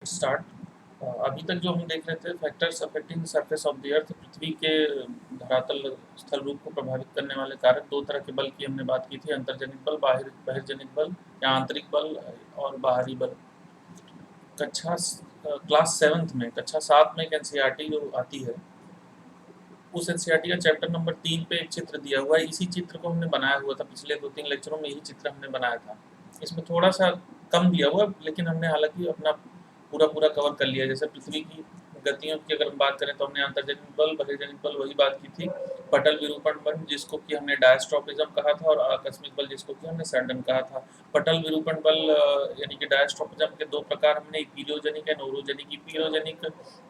Start. अभी तक जो हम देख रहे थे factors affecting surface of the earth, पृथ्वी के धरातल स्थल रूप को प्रभावित करने वाले कारक। दो तरह के बल की हमने बात की थी, अंतर्जनित बल, बहिर्जनित बल या आंतरिक बल और बाहरी बल। क्लास 7th में, कक्षा 7 में एक एनसीईआरटी जो आती है, उस एनसीईआरटी का चैप्टर नंबर 3 पे एक चित्र दिया हुआ है। इसी चित्र को हमने बनाया हुआ था, पिछले 2-3 लेक्चरों में यही चित्र हमने बनाया था। इसमें थोड़ा सा कम दिया हुआ, लेकिन हमने हालांकि अपना पूरा कवर कर लिया। जैसे पृथ्वी की गतियों की अगर हम बात करें तो हमने अंतर्जनित बल, बहिर्जनित बल वही बात की थी। पटल विरूपण बल जिसको कि हमने डायस्ट्रोफिज्म कहा था, और आकस्मिक बल जिसको कि हमने सैंडन कहा था। पटल विरूपण बल यानी कि डायस्ट्रोफिज्म के दो प्रकार हमने, इपीरियोजेनिक एंड ओरोजेनिक। इपीरियोजेनिक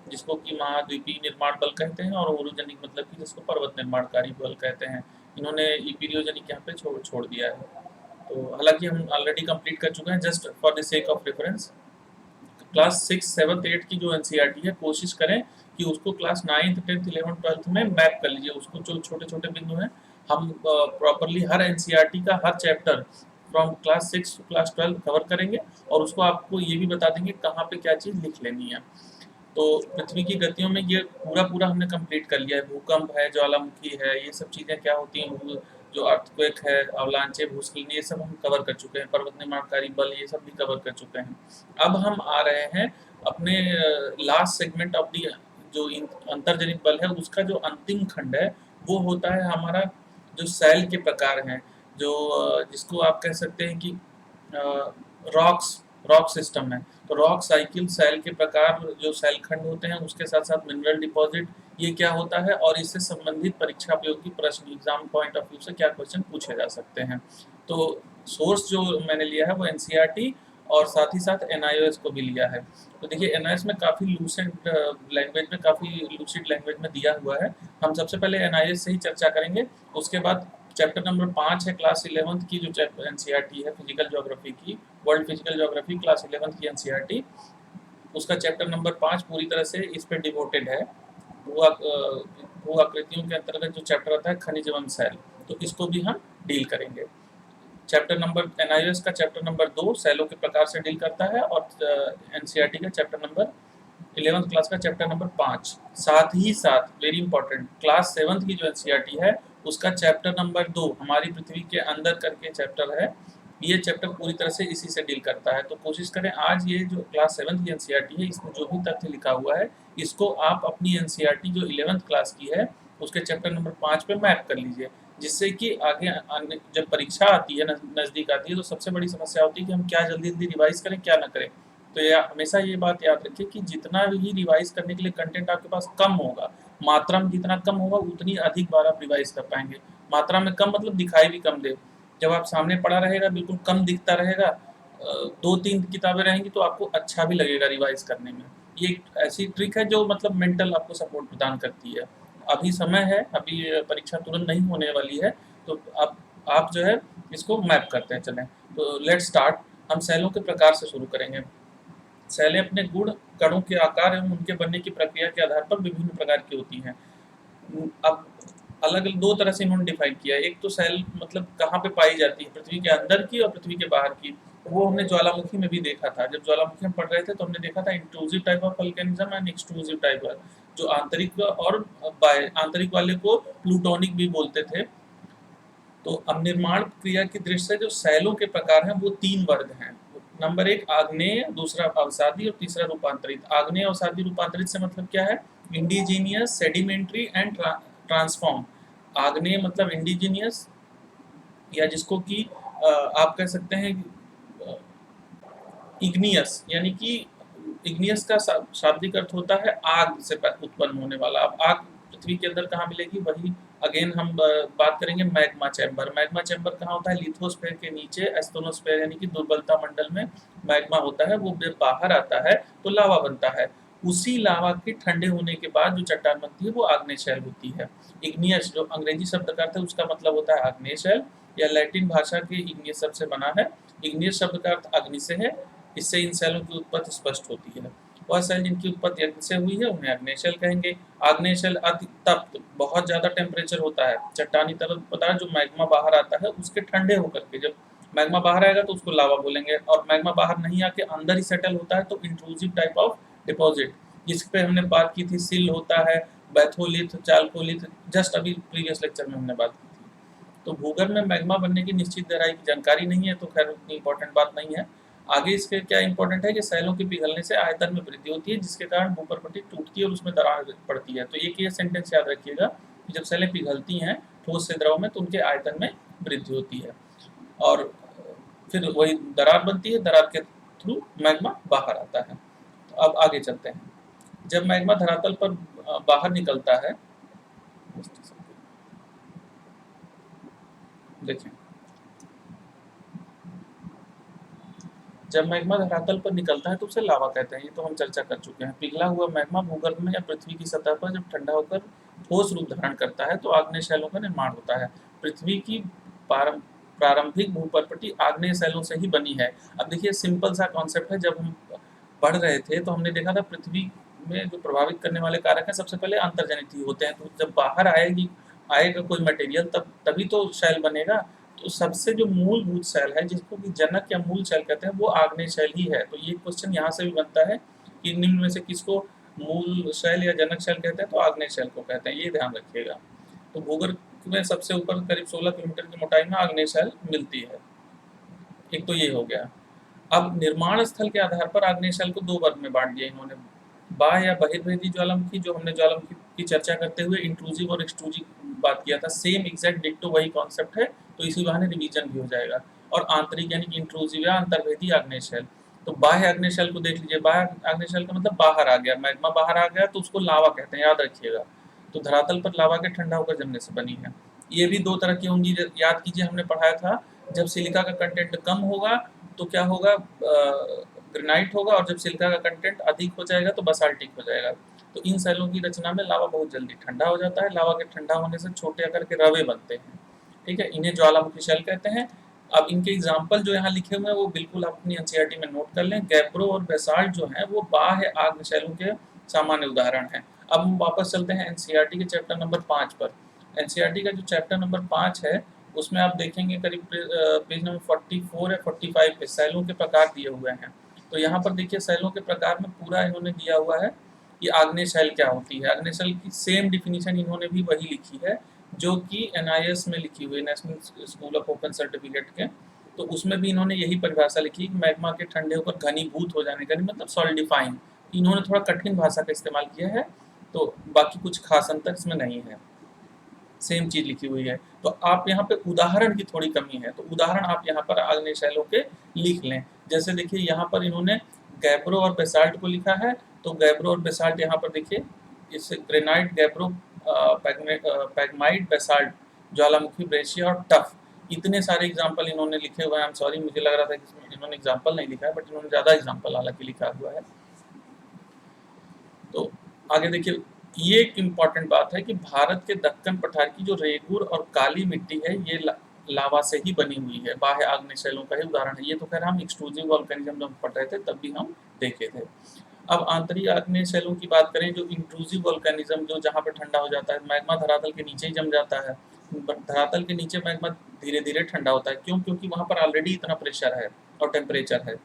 जिसको कि महाद्वीपीय निर्माण बल कहते हैं, और ओरोजेनिक मतलब कि जिसको पर्वत निर्माणकारी बल कहते हैं। इन्होंने इपीरियोजेनिक यहाँ पे छोड़ दिया है। तो हालांकि हम ऑलरेडी कंप्लीट कर चुके हैं, just for the sake of reference. Class 6, 7, 8 की जो एनसीईआरटी है, कोशिश करें कि उसको class 9th, 10th, 11th, 12th में मैप कर लीजिए। उसको जो छोटे छोटे बिंदु हैं, हम प्रॉपरली हर एनसीईआरटी का हर chapter from class 6 to class 12 cover करेंगे, और उसको आपको ये भी बता देंगे कहाँ पे क्या चीज़ लिख लेनी है। तो पृथ्वी की गतियों में ये पूरा हमने कंप्लीट कर लिया है। भूकंप है, ज्वालामुखी है, ये सब चीज़ें क्या होती हैं, जो अर्थक्वेक है, अवलांचे, भूस्खलन, ये सब हम कवर कर चुके हैं। पर्वत निर्माणकारी बल, ये सब भी कवर कर चुके हैं। अब हम आ रहे हैं अपने लास्ट सेगमेंट ऑफ दी, जो अंतर्जनित बल है, उसका जो अंतिम खंड है वो होता है हमारा जो सेल के प्रकार हैं, जो जिसको आप कह सकते हैं कि रॉक सिस्टम है। तो रॉक साइकिल, सेल के प्रकार, जो सेल खंड होते हैं, उसके साथ साथ मिनरल डिपॉजिट, ये क्या होता है, और इससे संबंधित परीक्षा उपयोगी प्रश्न, एग्जाम पॉइंट ऑफ व्यू से क्या क्वेश्चन पूछे जा सकते हैं। तो सोर्स जो मैंने लिया है वो एनसीईआरटी, और साथ ही साथ एनआईओएस को भी लिया है। तो देखिए एनआईओएस में काफ़ी लूसेंट लैंग्वेज में, काफ़ी लूसिड लैंग्वेज में दिया हुआ है। हम सबसे पहले एनआईओएस से ही चर्चा करेंगे। उसके बाद चैप्टर नंबर 5 है क्लास 11th की जो एनसीईआरटी है फिजिकल ज्योग्राफी की, world physical geography class 11th की एनसीईआरटी। उसका चैप्टर नंबर 5 पूरी तरह से इस पे डिवोटेड है। भू आकृतियों के अंतर्गत जो चैप्टर आता है खनिज एवं सेल, तो इसको भी हम डील करेंगे। चैप्टर नंबर एनआईओएस का चैप्टर नंबर 2 सेलों के प्रकार से डील करता है, और एनसीईआरटी का चैप्टर नंबर 11th क्लास का चैप्टर नंबर 5। साथ ही साथ वेरी इंपॉर्टेंट, क्लास 7th की जो एनसीईआरटी है उसका चैप्टर नंबर 2 हमारी पृथ्वी के अंदर करके चैप्टर है। ये चैप्टर पूरी तरह से इसी से डील करता है। तो कोशिश करें आज ये जो क्लास 7th की एनसीईआरटी है, इसमें जो भी तथ्य लिखा हुआ है, इसको आप अपनी एनसीईआरटी जो 11th क्लास की है उसके चैप्टर नंबर 5 पे मैप कर लीजिए, जिससे कि आगे जब परीक्षा आती है, नज़दीक आती है, तो सबसे बड़ी समस्या होती है कि हम क्या जल्दी जल्दी रिवाइज करें, क्या ना करें। तो ये हमेशा ये बात याद रखिए कि जितना भी रिवाइज करने के लिए कंटेंट आपके पास कम होगा, मात्रा में जितना कम होगा उतनी अधिक बार आप रिवाइज कर पाएंगे। मात्रा में कम मतलब दिखाई भी कम दे। जब आप सामने पढ़ा रहेगा, बिल्कुल कम दिखता रहेगा, 2-3 किताबें रहेंगी, तो आपको अच्छा भी लगेगा रिवाइज करने में। ये एक ऐसी ट्रिक है जो मतलब मेंटल आपको सपोर्ट प्रदान करती है। अभी समय है, अभी परीक्षा तुरंत नहीं होने वाली है, तो आप जो है इसको मैप करते हैं चलें। तो लेट्स स्टार्ट। हम सेलों के प्रकार से शुरू करेंगे। सेलें अपने गुण, कणों के आकार एवं उनके बनने की प्रक्रिया के आधार पर विभिन्न प्रकार की होती हैं। अब अलग अलग दो तरह से इन्होंने डिफाइन किया है। एक तो सेल मतलब कहाँ पे पाई जाती है, पृथ्वी के अंदर की और पृथ्वी के बाहर की। वो हमने ज्वालामुखी में भी देखा था। जब ज्वालामुखी हम पढ़ रहे थे तो हमने देखा था intrusive type of volcanism and extrusive type, जो आंतरिक और आंतरिक वाले को प्लूटोनिक भी बोलते थे। तो अब निर्माण क्रिया की दृष्टि से जो सेलों के प्रकार हैं वो 3 वर्ग हैं। नंबर 1 आग्नेय, दूसरा अवसादी और तीसरा रूपांतरित। आग्नेय अवसादी रूपांतरित से मतलब क्या है? Indigenous, sedimentary and transform. आग्नेय मतलब इंडिजीनियस, या जिसको कि आप कह सकते हैं इग्नियस, यानी कि इग्नियस का शाब्दिक अर्थ होता है आग से उत्पन्न होने वाला। अब आग पृथ्वी के अंदर कहाँ मिलेगी, वही अगेन हम बात करेंगे मैग्मा चैम्बर। मैग्मा चैम्बर कहाँ होता है? लिथोस्फेयर के नीचे, एस्टोनोस्फेयर यानी कि दुर्बलता मंडल में मैग्मा होता है। वो जब बाहर आता है तो लावा बनता है। उसी लावा के ठंडे होने के बाद जो चट्टान बनती है वो आग्नेय शैल होती है। इग्नियस जो अंग्रेजी शब्द का अर्थ है उसका मतलब होता है आग्नेय शैल, या लैटिन भाषा के इग्नियस शब्द से बना है। इग्नियस शब्द का अर्थ अग्नि से है। इससे इन सेलों की उत्पत्ति स्पष्ट होती है। वह सेल जिनकी उत्पत्ति अग्नि से हुई है उन्हें आग्नेय शैल कहेंगे। आग्नेय शैल अति तप्त, बहुत ज़्यादा टेम्परेचर होता है। चट्टानी तरल पदार्थ जो मैग्मा बाहर आता है उसके ठंडे होकर के जब मैग्मा बाहर आएगा तो उसको लावा बोलेंगे, और मैग्मा बाहर नहीं आके अंदर ही सेटल होता है तो इंट्रूसिव टाइप ऑफ डिपॉजिट, जिस पे हमने बात की थी सिल होता है, बैथोलिथ, चालकोलिथ, जस्ट अभी प्रीवियस लेक्चर में हमने बात की थी। तो भूगर्भ में मैग्मा बनने की निश्चित गहराई की जानकारी नहीं है, तो खैर उतनी इंपॉर्टेंट बात नहीं है। आगे इसके क्या इंपॉर्टेंट है कि सैलों के पिघलने से आयतन में वृद्धि होती है, जिसके कारण भूपर्पट्टी टूटती है और उसमें दरार पड़ती है। तो एक ये सेंटेंस याद रखिएगा कि जब सैलें पिघलती हैं ठोस से द्रव में तो उनके आयतन में वृद्धि होती है, और फिर वही दरार बनती है, दरार के थ्रू मैग्मा बाहर आता है। तो अब आगे चलते हैं। जब मैग्मा धरातल पर बाहर निकलता है, देखिए जब मैग्मा धरातल पर निकलता है तो उसे लावा कहते हैं, ये तो हम चर्चा कर चुके हैं। पिघला हुआ मैग्मा भूगर्भ में या पृथ्वी की सतह पर जब ठंडा होकर ठोस रूप धारण करता है तो आग्नेय शैलों का निर्माण होता है। पृथ्वी की प्रारंभिक भूपर्पट्टी आग्नेय शैलों से ही बनी है। अब देखिए सिंपल सा कॉन्सेप्ट है, जब हम पढ़ रहे थे तो हमने देखा था पृथ्वी में जो प्रभावित करने वाले कारक हैं सबसे पहले अंतर्जनित ही होते हैं, तो जब बाहर आएगा कोई मटेरियल तभी तो शैल बनेगा। तो सबसे जो मूलभूत शैल है जिसको कि जनक या मूल शैल कहते हैं वो आग्नेय शैल ही है। तो ये क्वेश्चन यहाँ से भी बनता है कि निम्न में से किसको मूल शैल या जनक शैल कहते हैं, तो आग्नेय शैल को कहते हैं, ये ध्यान रखिएगा। तो भूगर्भ में सबसे ऊपर करीब 16 किलोमीटर की मोटाई में आग्नेय शैल मिलती है। एक तो ये हो गया। अब निर्माण स्थल के आधार पर आग्नेय शैल को दो वर्ग में बांट दिया इन्होंने। बाह्य या बहिर्वेदी ज्वालामुखी, जो हमने ज्वालामुखी की चर्चा करते हुए इंट्रूसिव और एक्सट्रूसिव बात किया था, सेम एग्जैक्ट डिट्टो वही कॉन्सेप्ट है, तो इसी बहाने रिवीजन भी हो जाएगा। और आंतरिक यानी कि इंट्रूसिव या अंतर्वेदी आग्नेय शैल। तो बाह्य आग्नेय शैल को देख लीजिए, बाह्य आग्नेय शैल का मतलब बाहर आ गया, मैग्मा बाहर आ गया तो उसको लावा कहते हैं, याद रखिएगा। तो धरातल पर लावा के ठंडा होकर जमने से बनी है। ये भी दो तरह की होंगी, याद कीजिए हमने पढ़ाया था, जब सिलिका का कंटेंट कम होगा तो क्या होगा, ग्रेनाइट होगा, और जब सिलिका का कंटेंट अधिक हो जाएगा तो बसाल्टिक हो जाएगा। तो इन शैलों की रचना में लावा बहुत जल्दी ठंडा हो जाता है। लावा के ठंडा होने से छोटे आकार के रवे बनते हैं, ठीक है, इन्हें ज्वालामुखी शैल कहते हैं। अब इनके एग्जाम्पल जो यहाँ लिखे हुए हैं वो बिल्कुल आप अपनी एनसीईआरटी में नोट कर लें। गैब्रो और बेसाल्ट जो है वो बाह्य आग्नेय शैलों के सामान्य उदाहरण हैं। अब हम वापस चलते हैं एनसीईआरटी के चैप्टर नंबर 5 पर। एनसीईआरटी का जो चैप्टर नंबर 5 है उसमें आप देखेंगे करीब पेज नंबर 44 या 45 पे सैलों के प्रकार दिए हुए हैं। तो यहाँ पर देखिए सैलों के प्रकार में पूरा इन्होंने दिया हुआ है कि आग्नेय शैल क्या होती है। आग्नेय शैल की सेम डिफिनीशन इन्होंने भी वही लिखी है जो कि एनआईएस में लिखी हुई है, national school of open certificate के। तो उसमें भी इन्होंने यही परिभाषा लिखी कि मैग्मा के ठंडे होकर घनीभूत हो जाने का मतलब सॉलिडिफाइंग। इन्होंने थोड़ा कठिन भाषा का इस्तेमाल किया है, तो बाकी कुछ खास अंतर इसमें नहीं है, सेम चीज लिखी हुई है। तो आप यहाँ पे उदाहरण की थोड़ी कमी है, तो उदाहरण आप यहाँ पर आग्नेय शैलों के लिख लें। जैसे देखिए यहाँ पर इन्होंने गैब्रो और बेसाल्ट को लिखा है, तो गैब्रो और बेसाल्ट यहाँ पर देखिए, इससे ग्रेनाइट, गैब्रो, पैगमाइट, बेसाल्ट, ज्वालामुखी, ब्रेशिया और टफ, इतने सारे एग्जाम्पल इन्होंने लिखे हुए हैं। आई एम सॉरी, मुझे लग रहा था कि इसमें इन्होंने एग्जाम्पल नहीं लिखा है, बट इन्होंने ज़्यादा एग्जाम्पल हालांकि लिखा हुआ है। तो आगे देखिए, ये एक इम्पॉर्टेंट बात है कि भारत के दक्कन पठार की जो रेगुर और काली मिट्टी है ये लावा से ही बनी हुई है, बाह्य आग्नेय शैलों का ही उदाहरण है। ये तो खैर हम एक्सट्रूसिव वोल्केनिज्म जब पढ़ रहे थे तब भी हम देखे थे। अब आंतरिक आग्नेय शैलों की बात करें, जो इंट्रूसिव वोल्केनिज्म, जो जहाँ पर ठंडा हो जाता है, मैग्मा धरातल के नीचे ही जम जाता है। धरातल के नीचे मैग्मा धीरे धीरे ठंडा होता है, क्यों? क्योंकि वहाँ पर ऑलरेडी इतना प्रेशर है और टेम्परेचर है।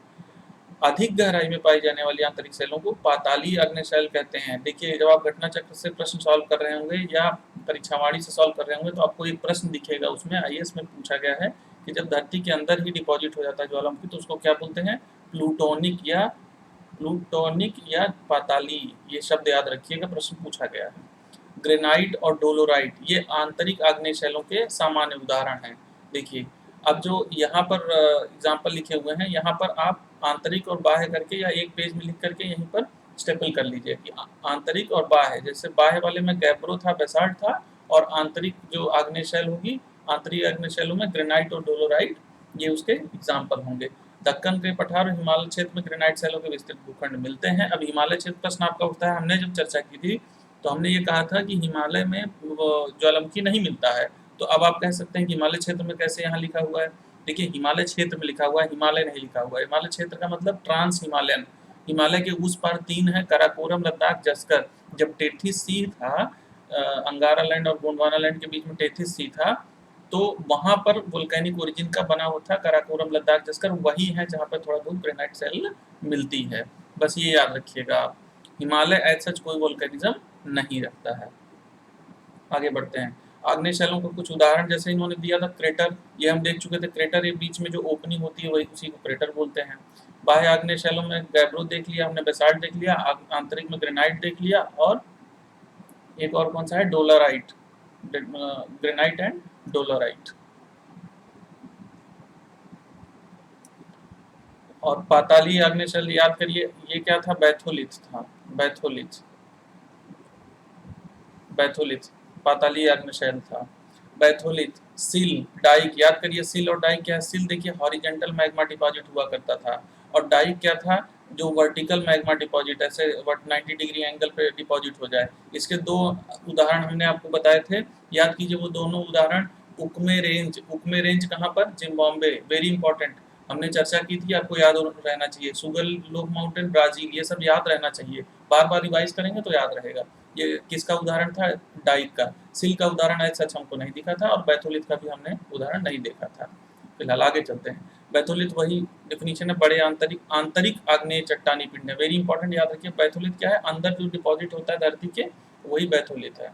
अधिक गहराई में पाई जाने वाली आंतरिक शैलों को पाताली आग्नेय शैल कहते हैं। देखिए जब आप घटना चक्र से प्रश्न सॉल्व कर रहे होंगे या परीक्षावाणी से सॉल्व कर रहे होंगे तो आपको एक प्रश्न दिखेगा, उसमें आईएएस में पूछा गया है कि जब धरती के अंदर ही डिपॉजिट हो जाता है ज्वालामुखी तो उसको क्या बोलते हैं, प्लूटोनिक या पाताली, ये शब्द याद रखिएगा, प्रश्न पूछा गया है। ग्रेनाइट और डोलोराइट ये आंतरिक आग्नेय शैलों के सामान्य उदाहरण हैं। देखिए अब जो यहाँ पर एग्जाम्पल लिखे हुए हैं, यहाँ पर आप आंतरिक और बाह्य करके या एक पेज में लिख करके यहीं पर स्टेपल कर लीजिए कि आंतरिक और बाह्य। जैसे बाह्य वाले में गैब्रो था, बेसाल्ट था, और आंतरिक जो आग्नेय शैल होगी, आंतरिक आग्नेय शैलों में ग्रेनाइट और डोलोराइट, ये उसके एग्जाम्पल होंगे। दक्कन के पठार और हिमालय क्षेत्र में ग्रेनाइट शैलों के विस्तृत भूखंड मिलते हैं। अब हिमालय क्षेत्र प्रश्न आपका उठता है, हमने जब चर्चा की थी तो हमने ये कहा था कि हिमालय में ज्वालामुखी नहीं मिलता है। तो अब आप कह सकते हैं कि हिमालय क्षेत्र में कैसे यहाँ लिखा हुआ है। देखिए हिमालय क्षेत्र में लिखा हुआ है, हिमालय नहीं लिखा हुआ है। हिमालय क्षेत्र का मतलब ट्रांस हिमालयन, हिमालय के उस पार 3 है, काराकोरम, लद्दाख, जस्कर। जब टेथीस सी था, अंगारा लैंड और गोंडवाना लैंड के बीच में टेथीस सी था, तो वहां पर वोल्केनिक ओरिजिन का बना हुआ था काराकोरम, लद्दाख, जस्कर वही है जहाँ पर थोड़ा बहुत ग्रेनाइट सेल मिलती है। बस ये याद रखिएगा आप। हिमालय एज सच कोई वोल्केनिज्म नहीं रखता है। आगे बढ़ते हैं। आग्नेय शैलों को कुछ उदाहरण जैसे इन्होंने दिया था, क्रेटर, ये हम देख चुके थे। क्रेटर, ये बीच में जो ओपनिंग होती है वही उसी को क्रेटर बोलते हैं। बाह्य आग्नेय शैलों में गैब्रो देख लिया हमने, बेसाल्ट देख लिया, आंतरिक में ग्रेनाइट देख लिया, और एक और कौन सा है, डोलराइट, ग्रेनाइट एंड डोलराइट। और पाताली आग्नेय शैल याद करिए, ये क्या था, बैथोलिथ था, बैथोलिथ, बैथोलिथ पाताली आग्नेय था। बैथोलिथ, सिल, डाइक याद करिए, सिल और डाइक क्या है। सिल देखिए हॉरिजेंटल मैग्मा डिपॉजिट हुआ करता था, और डाइक क्या था, जो वर्टिकल मैग्मा डिपॉजिट, ऐसे 90 डिग्री एंगल पे डिपॉजिट हो जाए। इसके दो उदाहरण हमने आपको बताए थे, याद कीजिए वो दोनों उदाहरण। उकमे रेंज, उकमे रेंज कहाँ पर, जिम्बाब्वे, वेरी इंपॉर्टेंट, हमने चर्चा की थी, आपको याद रहना चाहिए। सुगल लोक माउंटेन, ब्राजील, ये सब याद रहना चाहिए, बार बार रिवाइज करेंगे तो याद रहेगा। ये किसका उदाहरण था, डाइक का। सिल का उदाहरण ऐसा सच हमको नहीं दिखा था, और बैथोलिथ का भी हमने उदाहरण नहीं देखा था। फिलहाल आगे चलते हैं। बैथोलिथ वही डेफिनेशन है, बड़े आंतरिक आंतरिक आग्नेय चट्टानी पिंड है। वेरी इंपॉर्टेंट, याद रखिए बैथोलिथ क्या है, अंदर जो डिपॉजिट होता है धरती के, वही बैथोलिथ है।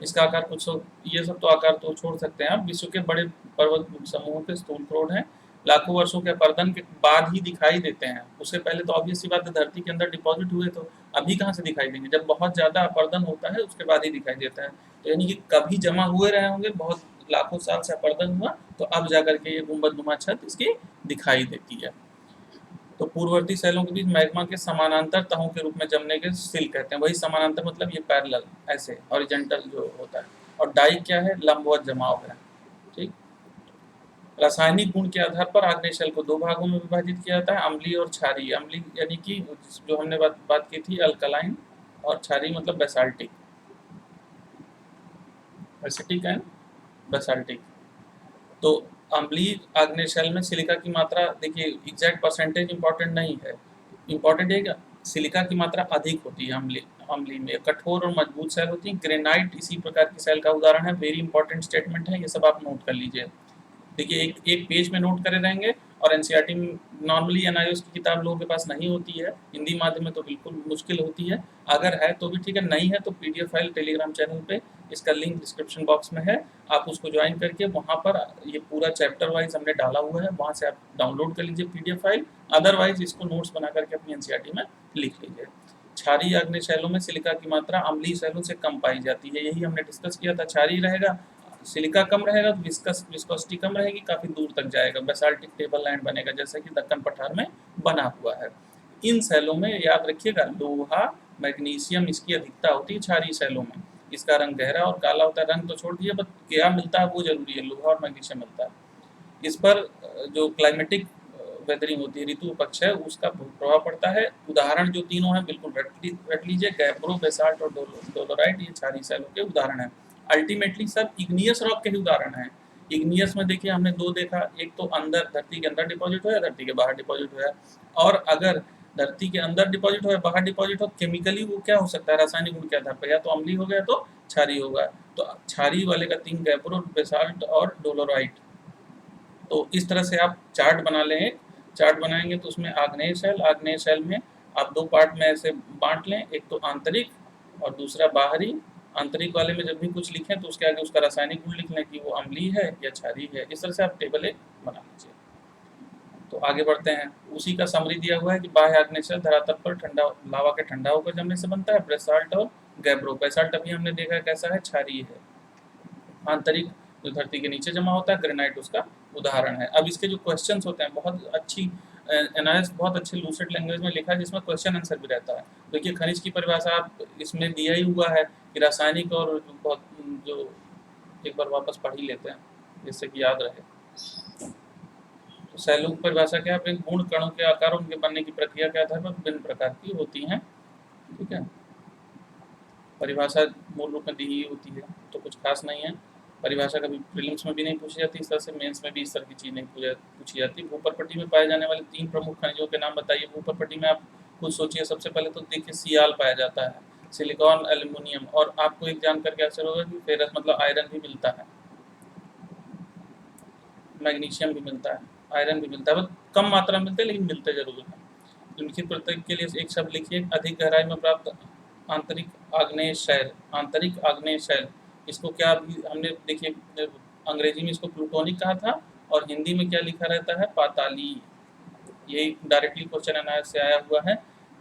इसका आकार कुछ ये सब तो आकार तो छोड़ सकते हैं आप। विश्व के बड़े पर्वत समूहों के स्थूल प्रोड हैं, लाखों वर्षों के अपर्दन के बाद ही दिखाई देते हैं। उससे पहले तो ऑब्वियस सी बात है, धरती के अंदर डिपॉजिट हुए तो अभी कहाँ से दिखाई देंगे, जब बहुत ज्यादा अपर्दन होता है उसके बाद ही दिखाई देता है। तो यानी कि कभी जमा हुए रहे होंगे, बहुत लाखों साल से अपर्दन हुआ, तो अब जाकर के ये गुंबदनुमा छत इसकी दिखाई देती है। तो पूर्ववर्ती शैलों के बीच मैग्मा के समानांतर तहों के रूप में जमने के सिल कहते हैं। वही समानांतर मतलब ये पैरेलल, ऐसे हॉरिजॉन्टल जो होता है। और डाइक क्या है, लंबवत जमाव है। ठीक। रासायनिक गुण के आधार पर आग्नेय शैल को दो भागों में विभाजित किया जाता है, अम्लीय और क्षारीय। अम्लीय यानी कि जो हमने बात की थी अल्कलाइन, और क्षारीय मतलब बेसाल्टिक, एसिटिक एंड बेसाल्टिक। तो अम्लीय आग्नेय शैल में सिलिका की मात्रा देखिए, एग्जैक्ट परसेंटेज इंपॉर्टेंट नहीं है, इंपॉर्टेंट है कि सिलिका की मात्रा अधिक होती है अम्लीय में। कठोर और मजबूत सेल होती है। ग्रेनाइट इसी प्रकार की सेल का उदाहरण है। वेरी इंपॉर्टेंट स्टेटमेंट है, ये सब आप नोट कर लीजिए। देखिए एक एक पेज में नोट करे रहेंगे, और एनसीईआरटी में नॉर्मली एनआईओएस की किताब लोगों के पास नहीं होती है, हिंदी माध्यम में तो बिल्कुल मुश्किल होती है। अगर है तो भी ठीक है, नहीं है तो पीडीएफ फाइल टेलीग्राम चैनल पे, इसका लिंक डिस्क्रिप्शन बॉक्स में है, आप उसको ज्वाइन करके वहाँ पर ये पूरा चैप्टर वाइज हमने डाला हुआ है, वहाँ से आप डाउनलोड कर लीजिए पीडीएफ फाइल। अदरवाइज इसको नोट्स बना करके अपनी एनसीईआरटी में लिख लीजिए। क्षारीय आग्नेय शैलों में सिलिका की मात्रा अम्लीय शैलों से कम पाई जाती है, यही हमने डिस्कस किया था। क्षारीय रहेगा, सिलिका कम रहेगा तो विस्कोसिटी कम रहेगी, काफी दूर तक जाएगा, बेसाल्टिक टेबल लैंड बनेगा, जैसा कि दक्कन पठार में बना हुआ है। इन शैलों में याद रखिएगा लोहा, मैग्नीशियम इसकी अधिकता होती है क्षारीय शैलों में। इसका रंग गहरा और काला होता है। रंग तो छोड़ दिए, बस क्या मिलता है वो जरूरी है, लोहा और मैग्नीशियम मिलता है। इस पर जो क्लाइमेटिक वेदरिंग होती है, ऋतु पक्ष है, उसका प्रभाव पड़ता है। उदाहरण जो तीनों हैं बिल्कुल रट लीजिए, गैब्रो, बेसाल्ट और डोलोराइट, ये क्षारीय शैलों के उदाहरण हैं। अल्टीमेटली सब इग्नियस रॉक के ही उदाहरण हैं। इग्नियस में देखिए हमने दो देखा, एक तो अंदर धरती के अंदर डिपॉजिट हो या धरती के बाहर डिपॉजिट हो, और अगर धरती के अंदर डिपॉजिट हो या बाहर डिपॉजिट हो, केमिकली वो क्या हो सकता है, रासायनिक गुण के आधार पर, या तो अम्लीय हो गया तो क्षारीय होगा। तो क्षारीय वाले का 3 गैब्रो, बेसाल्ट और डोलोराइट। तो इस तरह से आप चार्ट बना लें, चार्ट बनाएंगे तो उसमें आग्नेय शैल में आप दो पार्ट में ऐसे बांट लें, एक तो आंतरिक और दूसरा बाहरी। आंतरिक वाले में जब भी कुछ लिखें तो उसके आगे उसका रासायनिक गुण लिख लें कि वो अम्लीय है या क्षारीय है। इस तरह से आप टेबल एक बना लीजिए। तो आगे बढ़ते हैं। उसी का समरी दिया हुआ है कि बाह्य आग्नेय शैल धरातल पर ठंडा लावा के ठंडा होकर जमने से बनता है। बेसाल्ट और गैब्रो, बेसाल्ट अभी हमने देखा है कैसा है, क्षारीय है। आंतरिक जो धरती के नीचे जमा होता है, ग्रेनाइट उसका उदाहरण है। अब इसके जो क्वेश्चंस होते हैं, बहुत अच्छी एनआईएस बहुत अच्छे लूसेंट लैंग्वेज में लिखा है, जिसमें क्वेश्चन आंसर भी रहता है। देखिए खनिज की परिभाषा आप इसमें दिया ही हुआ है कि रासायनिक, और बहुत जो एक बार वापस पढ़ ही लेते हैं जिससे कि याद रहे। तो शैलों की परिभाषा क्या है, गुण कणों के आकार उनके बनने की प्रक्रिया के आधार पर विभिन्न प्रकार की होती हैं। ठीक है, परिभाषा मूल रूप में दी ही होती है, तो कुछ खास नहीं है। परिभाषा कभी प्रीलिम्स में भी नहीं पूछी जाती, इस तरह से मेंस में भी इस तरह की चीज़ नहीं पूछी जाती। भूपरपट्टी में पाए जाने वाले 3 प्रमुख खनिजों के नाम बताइए। भूपरपट्टी में आप खुद सोचिए, सबसे पहले तो देखिए सियाल पाया जाता है, सिलिकॉन, एल्यूमिनियम, और आपको एक जानकर के आश्चर्य होगा कि फेरस मतलब आयरन भी मिलता है। मैग्नीशियम भी मिलता है, आयरन भी मिलता है, बस कम मात्रा में मिलते हैं लेकिन मिलते जरूर हैं। निम्नलिखित प्रत्यय के लिए एक शब्द लिखिए। अधिक गहराई में प्राप्त आंतरिक आग्नेय शैल, आंतरिक आग्नेय शैल, इसको क्या अभी हमने देखिए अंग्रेजी में इसको प्लूटोनिक कहा था और हिंदी में क्या लिखा रहता है, पाताली। यही डायरेक्टली क्वेश्चन एनालिसिस से आया हुआ है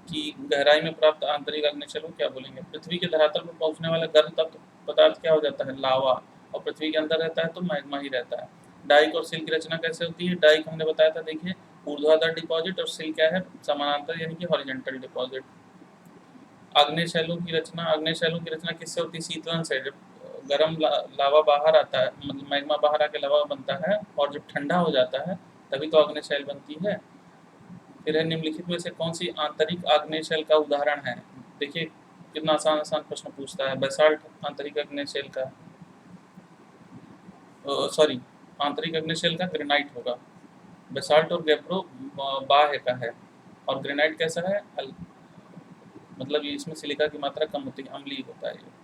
कि गहराई में प्राप्त आंतरिक आग्नेय शैल को क्या बोलेंगे। पृथ्वी के धरातल पर पहुंचने वाला गर्म तत्व पदार्थ क्या हो जाता है, लावा, और पृथ्वी के अंदर रहता है तो मैग्मा ही रहता है। डाइक और सिल की रचना कैसे होती है, डाइक हमने बताया था, देखिए ऊर्ध्वाधर डिपॉजिट, और सिल क्या है, समानांतर यानी कि हॉरिजॉन्टल डिपॉजिट। आग्नेय शैलों की रचना, आग्नेय शैलों की रचना किससे होती है, शीतलन से। जब गर्म लावा बाहर आता है, मतलब मैग्मा बाहर आके लावा बनता है, और जब ठंडा हो जाता है तभी तो आग्नेय शैल बनती है। फिर है निम्नलिखित में से कौन सी आंतरिक आग्नेय शैल का उदाहरण है। देखिए कितना आसान आसान प्रश्न पूछता है। बेसाल्ट आंतरिक आग्नेय शैल का, सॉरी आंतरिक आग्नेय शैल का ग्रेनाइट होगा। बेसाल्ट और गैब्रो बाह्य का है, और ग्रेनाइट कैसा है, मतलब ये इसमें सिलिका की मात्रा कम होती है, अम्लीय होता है ये।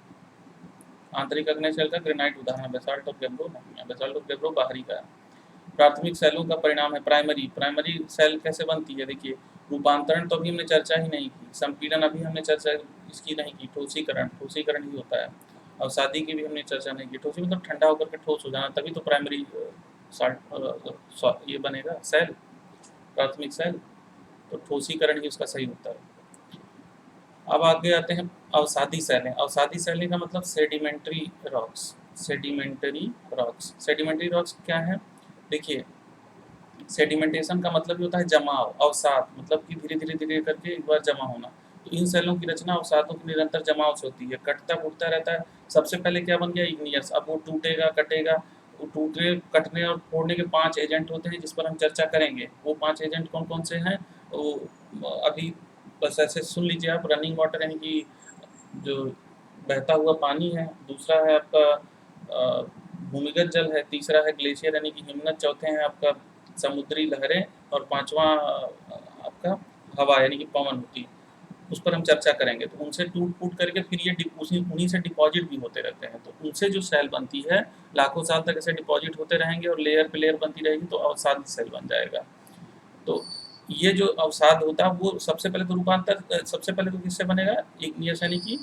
आंतरिक आग्नेय शैल का ग्रेनाइट उदाहरण है, बेसाल्ट और गैब्रो नहीं है, बेसाल्ट और गैब्रो बाहरी का है। प्राथमिक सेलों का परिणाम है प्राइमरी, प्राइमरी सेल कैसे बनती है, देखिए रूपांतरण तो अभी हमने चर्चा ही नहीं की, संपीड़न अभी हमने चर्चा इसकी नहीं की, ठोसीकरण, ठोसीकरण ही होता है, और शादी की भी हमने चर्चा नहीं की। ठोसी मतलब ठंडा होकर के ठोस हो जाना, तभी तो प्राइमरी ये बनेगा सेल, प्राथमिक सेल, तो ठोसीकरण ही उसका सही होता है। अब आगे आते हैं अवसादी सेलें। अवसादी सेलें का मतलब sedimentary rocks, sedimentary rocks. Sedimentary rocks क्या है, देखिए सेडिमेंटेशन का मतलब ये होता है जमाव, अवसाद मतलब कि धीरे धीरे धीरे करके एक बार जमा होना। तो इन सेलों की रचना अवसादों के निरंतर जमाव से होती है, कटता फूटता रहता है। सबसे पहले क्या बन गया, इग्नियस, अब वो टूटेगा कटेगा, वो टूटने कटने और फोड़ने के 5 एजेंट होते हैं जिस पर हम चर्चा करेंगे। वो 5 एजेंट कौन कौन से हैं, वो अभी बस ऐसे सुन लीजिए आप। रनिंग वाटर यानी कि जो बहता हुआ पानी है, दूसरा है आपका भूमिगत जल है, तीसरा है ग्लेशियर यानी कि हिमनद, चौथे हैं आपका समुद्री लहरें, और पांचवा आपका हवा यानी कि पवन होती है। उस पर हम चर्चा करेंगे। तो उनसे टूट फूट करके फिर ये उन्हीं से डिपॉजिट भी होते रहते हैं, तो उनसे जो सेल बनती है लाखों साल तक ऐसे डिपॉजिट होते रहेंगे और लेयर पे लेयर बनती रहेगी, तो अवसाद सेल बन जाएगा। तो ये जो अवसाद होता है वो सबसे पहले तो रूपांतर, सबसे पहले तो किससे बनेगा, इग्नियस यानी कि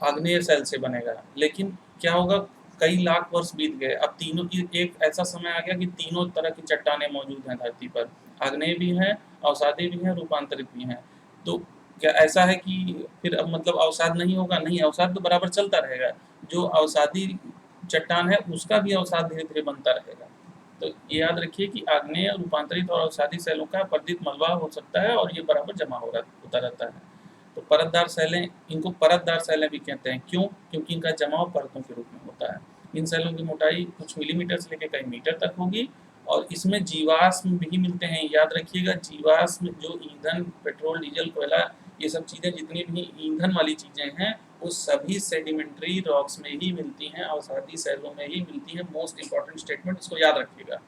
आग्नेय सेल से बनेगा। लेकिन क्या होगा, कई लाख वर्ष बीत गए, अब तीनों की एक ऐसा समय आ गया कि तीनों तरह की चट्टानें मौजूद हैं धरती पर, आग्नेय भी हैं, अवसादी भी हैं, रूपांतरित भी हैं। तो क्या ऐसा है कि फिर अब मतलब अवसाद नहीं होगा, नहीं, अवसाद तो बराबर चलता रहेगा। जो अवसादी चट्टान है उसका भी अवसाद धीरे धीरे बनता रहेगा। तो ये याद रखिए कि आग्नेय, रूपांतरित और अवसादी सेलों का वर्धित मलबा हो सकता है और ये बराबर जमा होता रहता है। तो परतदार सेलें, इनको परतदार सेलें भी कहते हैं, क्यों, क्योंकि इनका जमाव परतों के रूप में होता है। इन सेलों की मोटाई कुछ मिलीमीटर से लेकर कई मीटर तक होगी, और इसमें जीवाश्म भी मिलते हैं। याद रखिएगा, जीवाश्म जो ईंधन, पेट्रोल, डीजल, कोयला, ये सब चीज़ें जितनी भी ईंधन वाली चीज़ें हैं वो सभी सेडिमेंट्री रॉक्स में ही मिलती हैं, अवसादी सेलों में ही मिलती है। मोस्ट इंपॉर्टेंट स्टेटमेंट, इसको याद रखिएगा।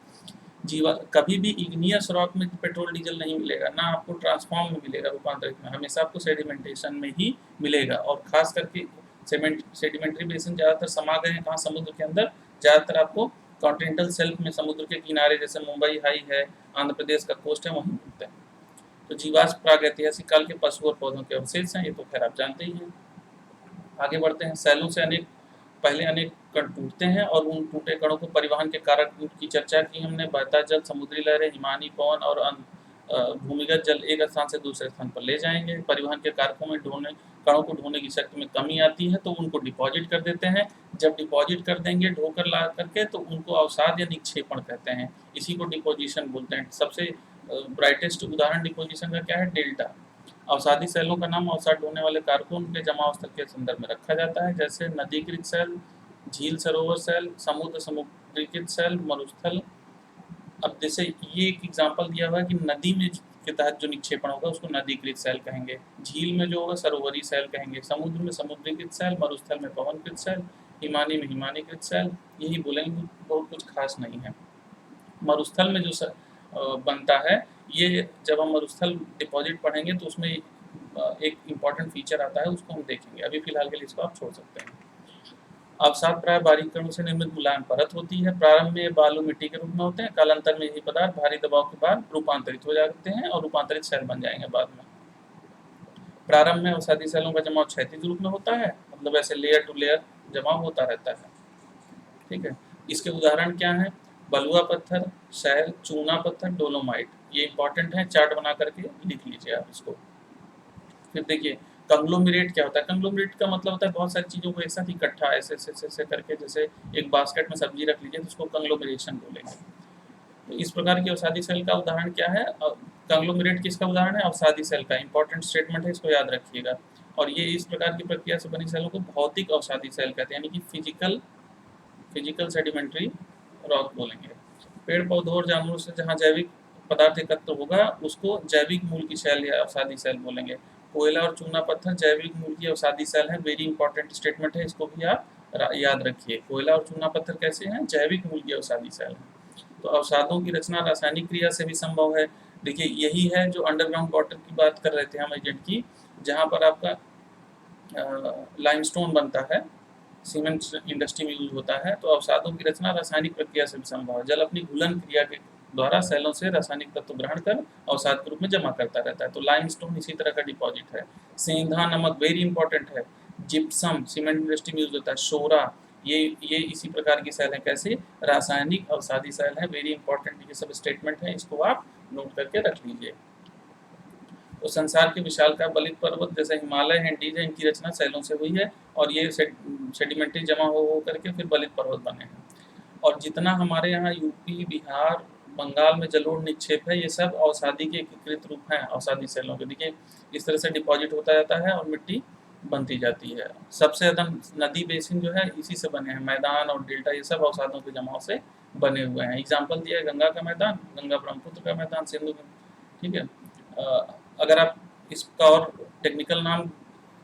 जीवा कभी भी इग्नियस रॉक में पेट्रोल डीजल नहीं मिलेगा, ना आपको ट्रांसफॉर्म में मिलेगा, रूपांतरित में, हमेशा आपको सेडिमेंटेशन में ही मिलेगा। और खास करके सेडिमेंट्री बेसिन ज़्यादातर समा गए हैं कहाँ, समुद्र के अंदर। ज़्यादातर आपको कॉन्टिनेंटल शेल्फ में, समुद्र के किनारे, जैसे मुंबई हाई है, आंध्र प्रदेश का कोस्ट है, वहीं मिलते हैं। तो जीवाश्म प्रागैतिहासिक काल के पशु और पौधों के अवशेष हैं, ये तो खैर आप जानते ही हैं। आगे बढ़ते हैं। सेलों से पहले अनेक कण टूटते हैं, और उन टूटे कणों को परिवहन के कारक की चर्चा की हमने। बहता जल, समुद्री लहरें, हिमानी पवन और भूमिगत जल एक स्थान से दूसरे स्थान पर ले जाएंगे। परिवहन के कारकों में कणों को ढोने की शक्ति में कमी आती है, तो उनको डिपॉजिट कर देते हैं। जब डिपॉजिट कर देंगे ढोकर ला करके, तो उनको अवसाद या निक्षेपण कहते हैं, इसी को डिपोजिशन बोलते हैं। सबसे ब्राइटेस्ट उदाहरण डिपोजिशन का क्या है, डेल्टा। अवसादी सेलों का नाम अवसाद ढोने वाले कारकों उनके जमाव स्थल के संदर्भ में रखा जाता है, जैसे नदीकृत सेल, झील सरोवर सेल, समुद्रीकृत सेल, मरुस्थल। अब जैसे ये एक एग्जांपल दिया हुआ है कि नदी में के तहत जो निक्षेपण होगा उसको नदीकृत सेल कहेंगे, झील में जो होगा सरोवरी सेल कहेंगे, समुद्र में समुद्रीकृत सेल, मरुस्थल में पवनकृत सेल, हिमानी में हिमानीकृत सेल। यही बोलेंगे, बहुत कुछ खास नहीं है। मरुस्थल में जो बनता है, ये जब हम मरुस्थल डिपॉजिट पढ़ेंगे तो उसमें एक इम्पॉर्टेंट फीचर आता है, उसको हम देखेंगे। अभी फिलहाल के लिए इसको आप छोड़ सकते हैं। अवसाद प्राय बारीक कणों से निर्मित मुलायम परत होती है। प्रारंभ में ये बालू मिट्टी के रूप में होते हैं, कालांतर में यही पदार्थ भारी दबाव के बाद रूपांतरित हो जाते हैं और रूपांतरित सेल बन जाएंगे बाद में। प्रारंभ में अवसादी सेलों का जमाव क्षैतिज रूप में होता है, मतलब ऐसे लेयर टू लेयर जमाव होता रहता है। ठीक है, इसके उदाहरण क्या हैं? बलुआ पत्थर, शैल, चूना पत्थर, डोलोमाइट। ये इंपॉर्टेंट है, चार्ट बना करके लिख लीजिए आप इसको। फिर देखिए कंग्लोमरेट क्या होता है? कंग्लोमरेट का मतलब होता है बहुत सारी चीज़ों को एक साथ इकट्ठा ऐसे ऐसे ऐसे ऐसे करके, जैसे एक बास्केट में सब्जी रख लीजिए तो उसको कंग्लोमरेशन बोलेंगे। तो इस प्रकार की अवसादी सेल का उदाहरण क्या है? कंग्लोमरेट किसका उदाहरण है? अवसादी सेल का। इंपॉर्टेंट स्टेटमेंट है, इसको याद रखिएगा। और ये इस प्रकार की प्रक्रिया से बनी सेलों को भौतिक अवसादी सेल कहते हैं, यानी कि फिजिकल सेडिमेंट्री रॉक बोलेंगे। पेड़ पौधों और जानवरों से जहाँ जैविक पदार्थ एकत्र होगा उसको जैविक मूल की सेल या अवसादी सेल बोलेंगे। कोयला और चूना पत्थर जैविक मूल की अवसादी सेल है। वेरी इंपॉर्टेंट स्टेटमेंट है, इसको भी आप याद रखिए। कोयला और चूना पत्थर कैसे हैं? जैविक मूल की अवसादी सेल है। तो अवसादों की रचना रासायनिक क्रिया से भी संभव है। देखिए यही है जो अंडरग्राउंड वाटर की बात कर रहे थे हम एजेंट की, जहाँ पर आपका लाइमस्टोन बनता है, सीमेंट इंडस्ट्री में यूज होता है। तो अवसादों की रचना रासायनिक प्रक्रिया से भी संभव है। जल अपनी घुलन क्रिया के द्वारा सेलों से रासायनिक तत्व ग्रहण कर अवसाद के रूप में जमा करता रहता है। तो लाइमस्टोन इसी तरह का डिपॉजिट है। सेंधा नमक वेरी इंपॉर्टेंट है। जिप्सम सीमेंट इंडस्ट्री में यूज होता है। शोरा ये इसी प्रकार की सेल है। कैसे? रासायनिक अवसादी सेल है। वेरी इंपॉर्टेंट ये सब स्टेटमेंट है, इसको आप नोट करके रख लीजिए। तो संसार के विशालकाय बलित पर्वत जैसे हिमालय है, एंडीज है, इनकी रचना सेलों से हुई है और ये सेडिमेंट्री जमा हो करके फिर बलित पर्वत बने हैं। और जितना हमारे यहाँ यूपी, बिहार, बंगाल में जलोढ़ निक्षेप है, ये सब अवसादी के एकीकृत रूप हैं अवसादी सेलों के। देखिए इस तरह से डिपॉजिट होता जाता है और मिट्टी बनती जाती है। सबसे ज़्यादा नदी बेसिन जो है इसी से बने हैं। मैदान और डेल्टा ये सब अवसादों के जमाव से बने हुए हैं। एग्जाम्पल दिया है गंगा का मैदान, गंगा ब्रह्मपुत्र का मैदान, सिंधु। ठीक है, अगर आप इसका और टेक्निकल नाम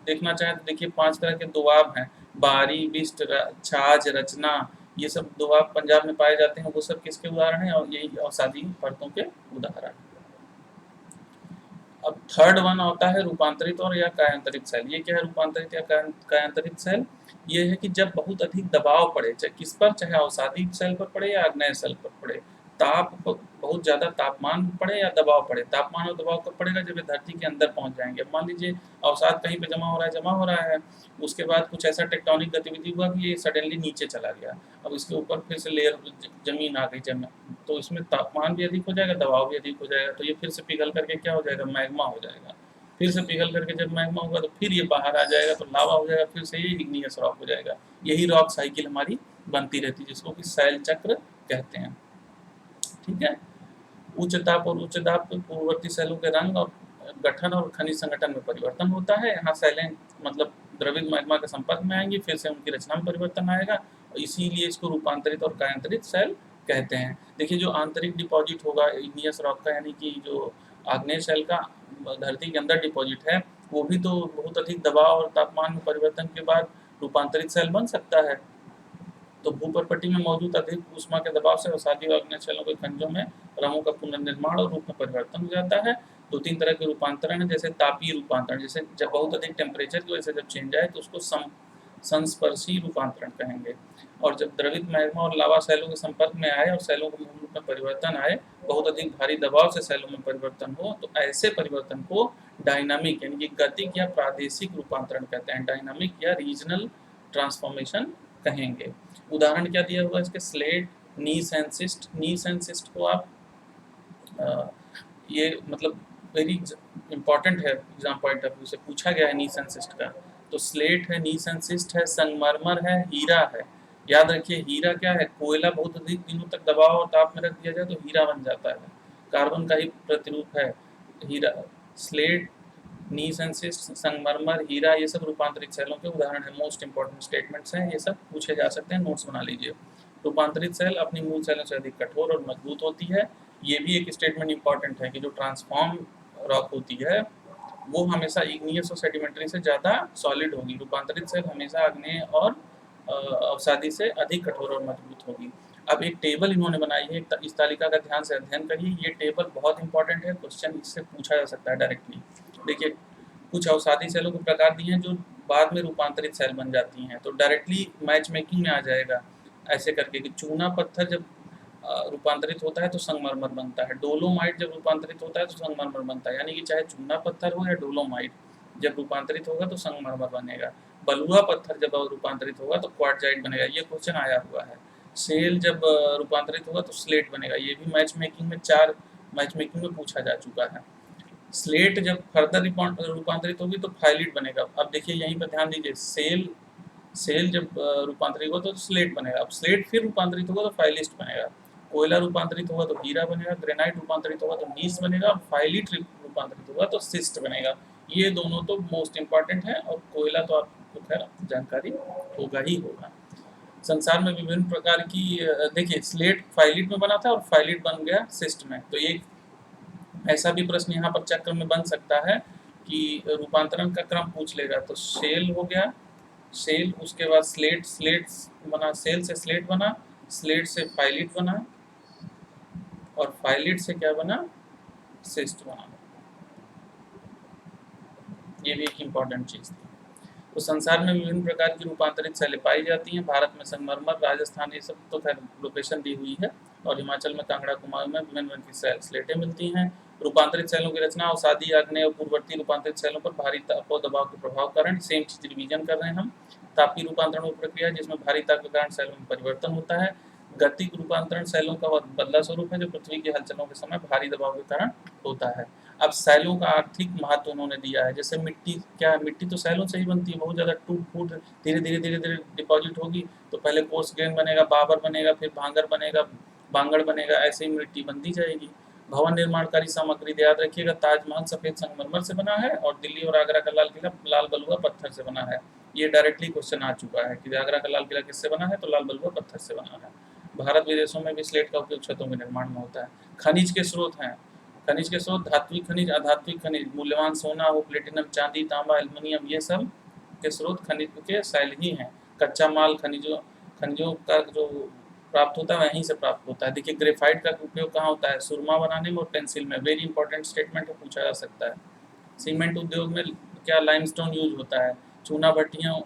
देखना चाहें तो देखिए 5 तरह के दोआब हैं। बारी, बिस्ट, छाछ, रचना, ये सब दोआब पंजाब में पाए जाते हैं। वो सब किसके उदाहरण हैं? और यही अवसादी परतों के उदाहरण। अब थर्ड वन आता है रूपांतरित और या कायांतरित सेल। ये क्या है रूपांतरित या कायांतरित सेल? ये है कि जब बहुत अधिक दबाव पड़े, चाहे किस पर, चाहे अवसादी सेल पर पड़े या आग्नेय सेल पर पड़े, बहुत ज़्यादा तापमान पड़े या दबाव पड़े। तापमान और दबाव कब पड़ेगा? जब ये धरती के अंदर पहुंच जाएंगे। अब मान लीजिए अवसाद कहीं पे जमा हो रहा है, उसके बाद कुछ ऐसा टेक्टोनिक गतिविधि हुआ कि ये सडनली नीचे चला गया। अब इसके ऊपर फिर से लेयर जमीन आ गई, तो इसमें तापमान भी अधिक हो जाएगा, दबाव भी अधिक हो जाएगा। तो ये फिर से पिघल करके क्या हो जाएगा? मैग्मा हो जाएगा। फिर से पिघल करके जब मैग्मा होगा तो फिर ये बाहर आ जाएगा, तो लावा हो जाएगा, फिर से ये इग्नियस रॉक हो जाएगा। यही रॉक साइकिल हमारी बनती रहती है, जिसको कि शैल चक्र कहते हैं। ठीक है, उच्च ताप और उच्च दाब पूर्ववर्ती सेलों के रंग और गठन और खनिज संगठन में परिवर्तन होता है। यहाँ सेलें मतलब द्रवित मैग्मा के संपर्क में आएंगी, फिर से उनकी रचना में परिवर्तन आएगा, इसीलिए इसको रूपांतरित और कायांतरित सेल कहते हैं। देखिए जो आंतरिक डिपॉजिट होगा इग्नियस रॉक का, यानी कि जो आग्नेय सेल का धरती के अंदर डिपॉजिट है, वो भी तो बहुत अधिक दबाव और तापमान में परिवर्तन के बाद रूपांतरित सेल बन सकता है। तो भूपर्पट्टी में मौजूद अधिक ऊष्मा के दबाव से अवसादी और आग्नेय सेलों के खंजों में रंगों का पुनर्निर्माण और रूप में परिवर्तन हो जाता है। 2-3 तरह के रूपांतरण है, जैसे तापीय रूपांतरण, जैसे जब बहुत अधिक टेम्परेचर की वजह से जब चेंज आए तो उसको संस्पर्शी रूपांतरण कहेंगे। और जब द्रवित मैग्मा और लावा सेलों के संपर्क में आए और सेलों के मूल रूप में परिवर्तन आए, बहुत अधिक भारी दबाव से सेलों में परिवर्तन हो, तो ऐसे परिवर्तन को डायनामिक यानी कि गतिक या प्रादेशिक रूपांतरण कहते हैं। डायनामिक या रीजनल ट्रांसफॉर्मेशन कहेंगे। उदाहरण क्या दिया हुआ है इसके? Slate, gneiss and schist. Gneiss and schist को आप ये मतलब वेरी इंपॉर्टेंट है, एग्जाम पॉइंट ऑफ व्यू से पूछा गया है नीस एंड सिस्ट का। तो स्लेट है, नीस एंड सिस्ट है, संगमरमर है, हीरा है। याद रखिए हीरा क्या है? कोयला बहुत अधिक दिनों तक दबाव और ताप में रख दिया जाए तो हीरा बन जाता है, कार्बन का ही प्रतिरूप है हीरा। स्लेट, नीस एंड सिस्ट, संगमरमर, हीरा, ये सब रूपांतरित सेलों के उदाहरण है। मोस्ट इंपॉर्टेंट स्टेटमेंट्स हैं, ये सब पूछे जा सकते हैं, नोट्स बना लीजिए। रूपांतरित सेल अपनी मूल सेलों से अधिक कठोर और मजबूत होती है। ये भी एक स्टेटमेंट इंपॉर्टेंट है कि जो ट्रांसफॉर्म रॉक होती है वो हमेशा इग्नियस और सेडिमेंट्री से ज़्यादा सॉलिड होगी। रूपांतरित सेल हमेशा आग्नेय और अवसादी से अधिक कठोर और मजबूत होगी। अब एक टेबल इन्होंने बनाई है, इस तालिका का ध्यान से अध्ययन करिए। ये टेबल बहुत इंपॉर्टेंट है, क्वेश्चन इससे पूछा जा सकता है डायरेक्टली। देखिए कुछ अवसादी सेलों के प्रकार दिए हैं जो बाद में रूपांतरित सेल बन जाती हैं, तो डायरेक्टली मैच मेकिंग में आ जाएगा ऐसे करके कि चूना पत्थर जब रूपांतरित होता है तो संगमरमर बनता है, डोलोमाइट जब रूपांतरित होता है तो संगमरमर बनता है, यानी कि चाहे चूना पत्थर हो या डोलोमाइट, जब रूपांतरित होगा तो संगमरमर बनेगा। बलुआ पत्थर जब रूपांतरित होगा तो क्वार्टजाइट बनेगा, ये क्वेश्चन आया हुआ है। सेल जब रूपांतरित होगा तो स्लेट बनेगा, ये भी मैच मेकिंग में 4 मैच मेकिंग में पूछा जा चुका है। स्लेट जब फर्दर रूपांतरित होगी तो फाइलिट बनेगा। अब देखिए यहीं पर ध्यान दीजिए, सेल सेल जब रूपांतरित होगा तो स्लेट बनेगा, अब स्लेट फिर रूपांतरित होगा तो फाइलिस्ट बनेगा, कोयला रूपांतरित होगा तो हीरा बनेगा, ग्रेनाइट रूपांतरित होगा तो नीस बनेगा, फाइलिट रूपांतरित होगा तो सिस्ट बनेगा। ये दोनों तो मोस्ट इंपॉर्टेंट है, और कोयला तो आपको खैर जानकारी होगा ही होगा। संसार में विभिन्न प्रकार की देखिए स्लेट फाइलिट में बना था और फाइलिट बन गया सिस्ट में, तो ये ऐसा भी प्रश्न यहाँ पर चक्र में बन सकता है कि रूपांतरण का क्रम पूछ लेगा। तो सेल हो गया, सेल उसके बाद स्लेट, स्लेट बना, सेल से स्लेट बना, स्लेट से फाइलिट बना, और फाइलिट से क्या बना, सिस्ट बना। ये भी एक इम्पॉर्टेंट चीज थी। तो संसार में विभिन्न प्रकार की रूपांतरित सेलें पाई जाती हैं। भारत में संगमरमर, राजस्थान, ये सब तो खैर लोकेशन दी हुई है, और हिमाचल में कांगड़ा कुमाऊं में विभिन्न की स्लेटें मिलती हैं। रूपांतरित सेलों की रचना अवसादी, आग्नेय और पूर्ववर्ती रूपांतरित सेलों पर भारी ताप और दबाव के प्रभाव के कारण, सेम चीज रिवीजन कर रहे हैं हम। तापीय रूपांतरण वो प्रक्रिया जिसमें भारी ताप के कारण सेलों में परिवर्तन होता है। गतिक रूपांतरण सेलों का बदला स्वरूप है जो पृथ्वी की हलचलों के समय भारी दबाव के कारण होता है। अब सेलों का आर्थिक महत्व उन्होंने दिया है, जैसे मिट्टी, क्या है, मिट्टी तो सेलों से ही बनती है, बहुत ज़्यादा टूट फूट धीरे धीरे डिपॉजिट होगी तो पहले कोर्स ग्रेन बनेगा, बाबर बनेगा, फिर भांगर बनेगा, बांगड़ बनेगा, ऐसे ही मिट्टी बनती जाएगी। भवन निर्माणकारी सामग्री याद रखिएगा, ताजमहल सफेद संगमरमर से बना है और दिल्ली और आगरा का लाल किला लाल बलुआ पत्थर से बना है। ये डायरेक्टली क्वेश्चन आ चुका है कि आगरा का लाल किला किससे बना है, तो लाल बलुआ पत्थर से बना है। भारत विदेशों में भी स्लेट का उपयोग छतों के निर्माण में होता है। खनिज के स्रोत हैं, खनिज के स्रोत धात्विक खनिज, अधात्विक खनिज, मूल्यवान सोना हो, प्लेटिनम, चांदी, तांबा, एल्युमिनियम, ये सब के स्रोत खनिज के सेल ही हैं। कच्चा माल खनिजों खनिजों का जो प्राप्त होता है वहीं से प्राप्त होता है। देखिए ग्रेफाइट का उपयोग कहाँ होता है, सुरमा बनाने में और पेंसिल में, वेरी इंपॉर्टेंट स्टेटमेंट है, पूछा जा सकता है। सीमेंट उद्योग में क्या लाइमस्टोन यूज होता है। चूना भट्टियों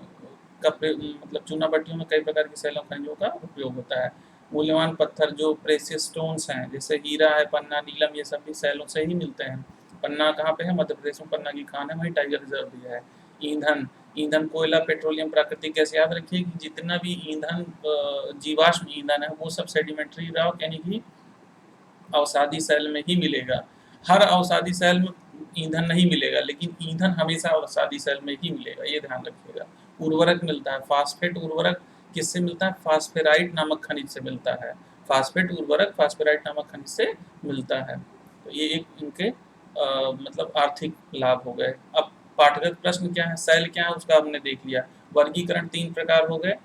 का मतलब चूना भट्टियों में कई प्रकार की सेलों खनिजों का उपयोग होता है। मूल्यवान पत्थर जो प्रेशियस स्टोन्स हैं, जैसे हीरा है, पन्ना, नीलम, ये सब भी सेलों से ही मिलते हैं। पन्ना कहाँ पे है, मध्य प्रदेश में पन्ना की खान है, वहीं टाइगर रिजर्व भी है। ईंधन, ईंधन कोयला, पेट्रोलियम, प्राकृतिक गैस, याद रखिए कि जितना भी ईंधन जीवाश्म ईंधन है वो सब सेडिमेंट्री रॉक यानी कि अवसादी सेल में ही मिलेगा। हर अवसादी सेल में ईंधन नहीं मिलेगा, लेकिन ईंधन हमेशा अवसादी सेल में ही मिलेगा, ये ध्यान रखिएगा। उर्वरक मिलता है, फास्फेट उर्वरक किससे मिलता है, फास्फेराइट नामक खनिज से मिलता है। फास्फेट उर्वरक फास्फेराइट नामक खनिज से मिलता है। तो ये एक इनके मतलब आर्थिक लाभ हो गए। अब पाठगत प्रश्न क्या है, सेल क्या है उसका हमने देख लिया। वर्गीकरण 3 प्रकार हो गए,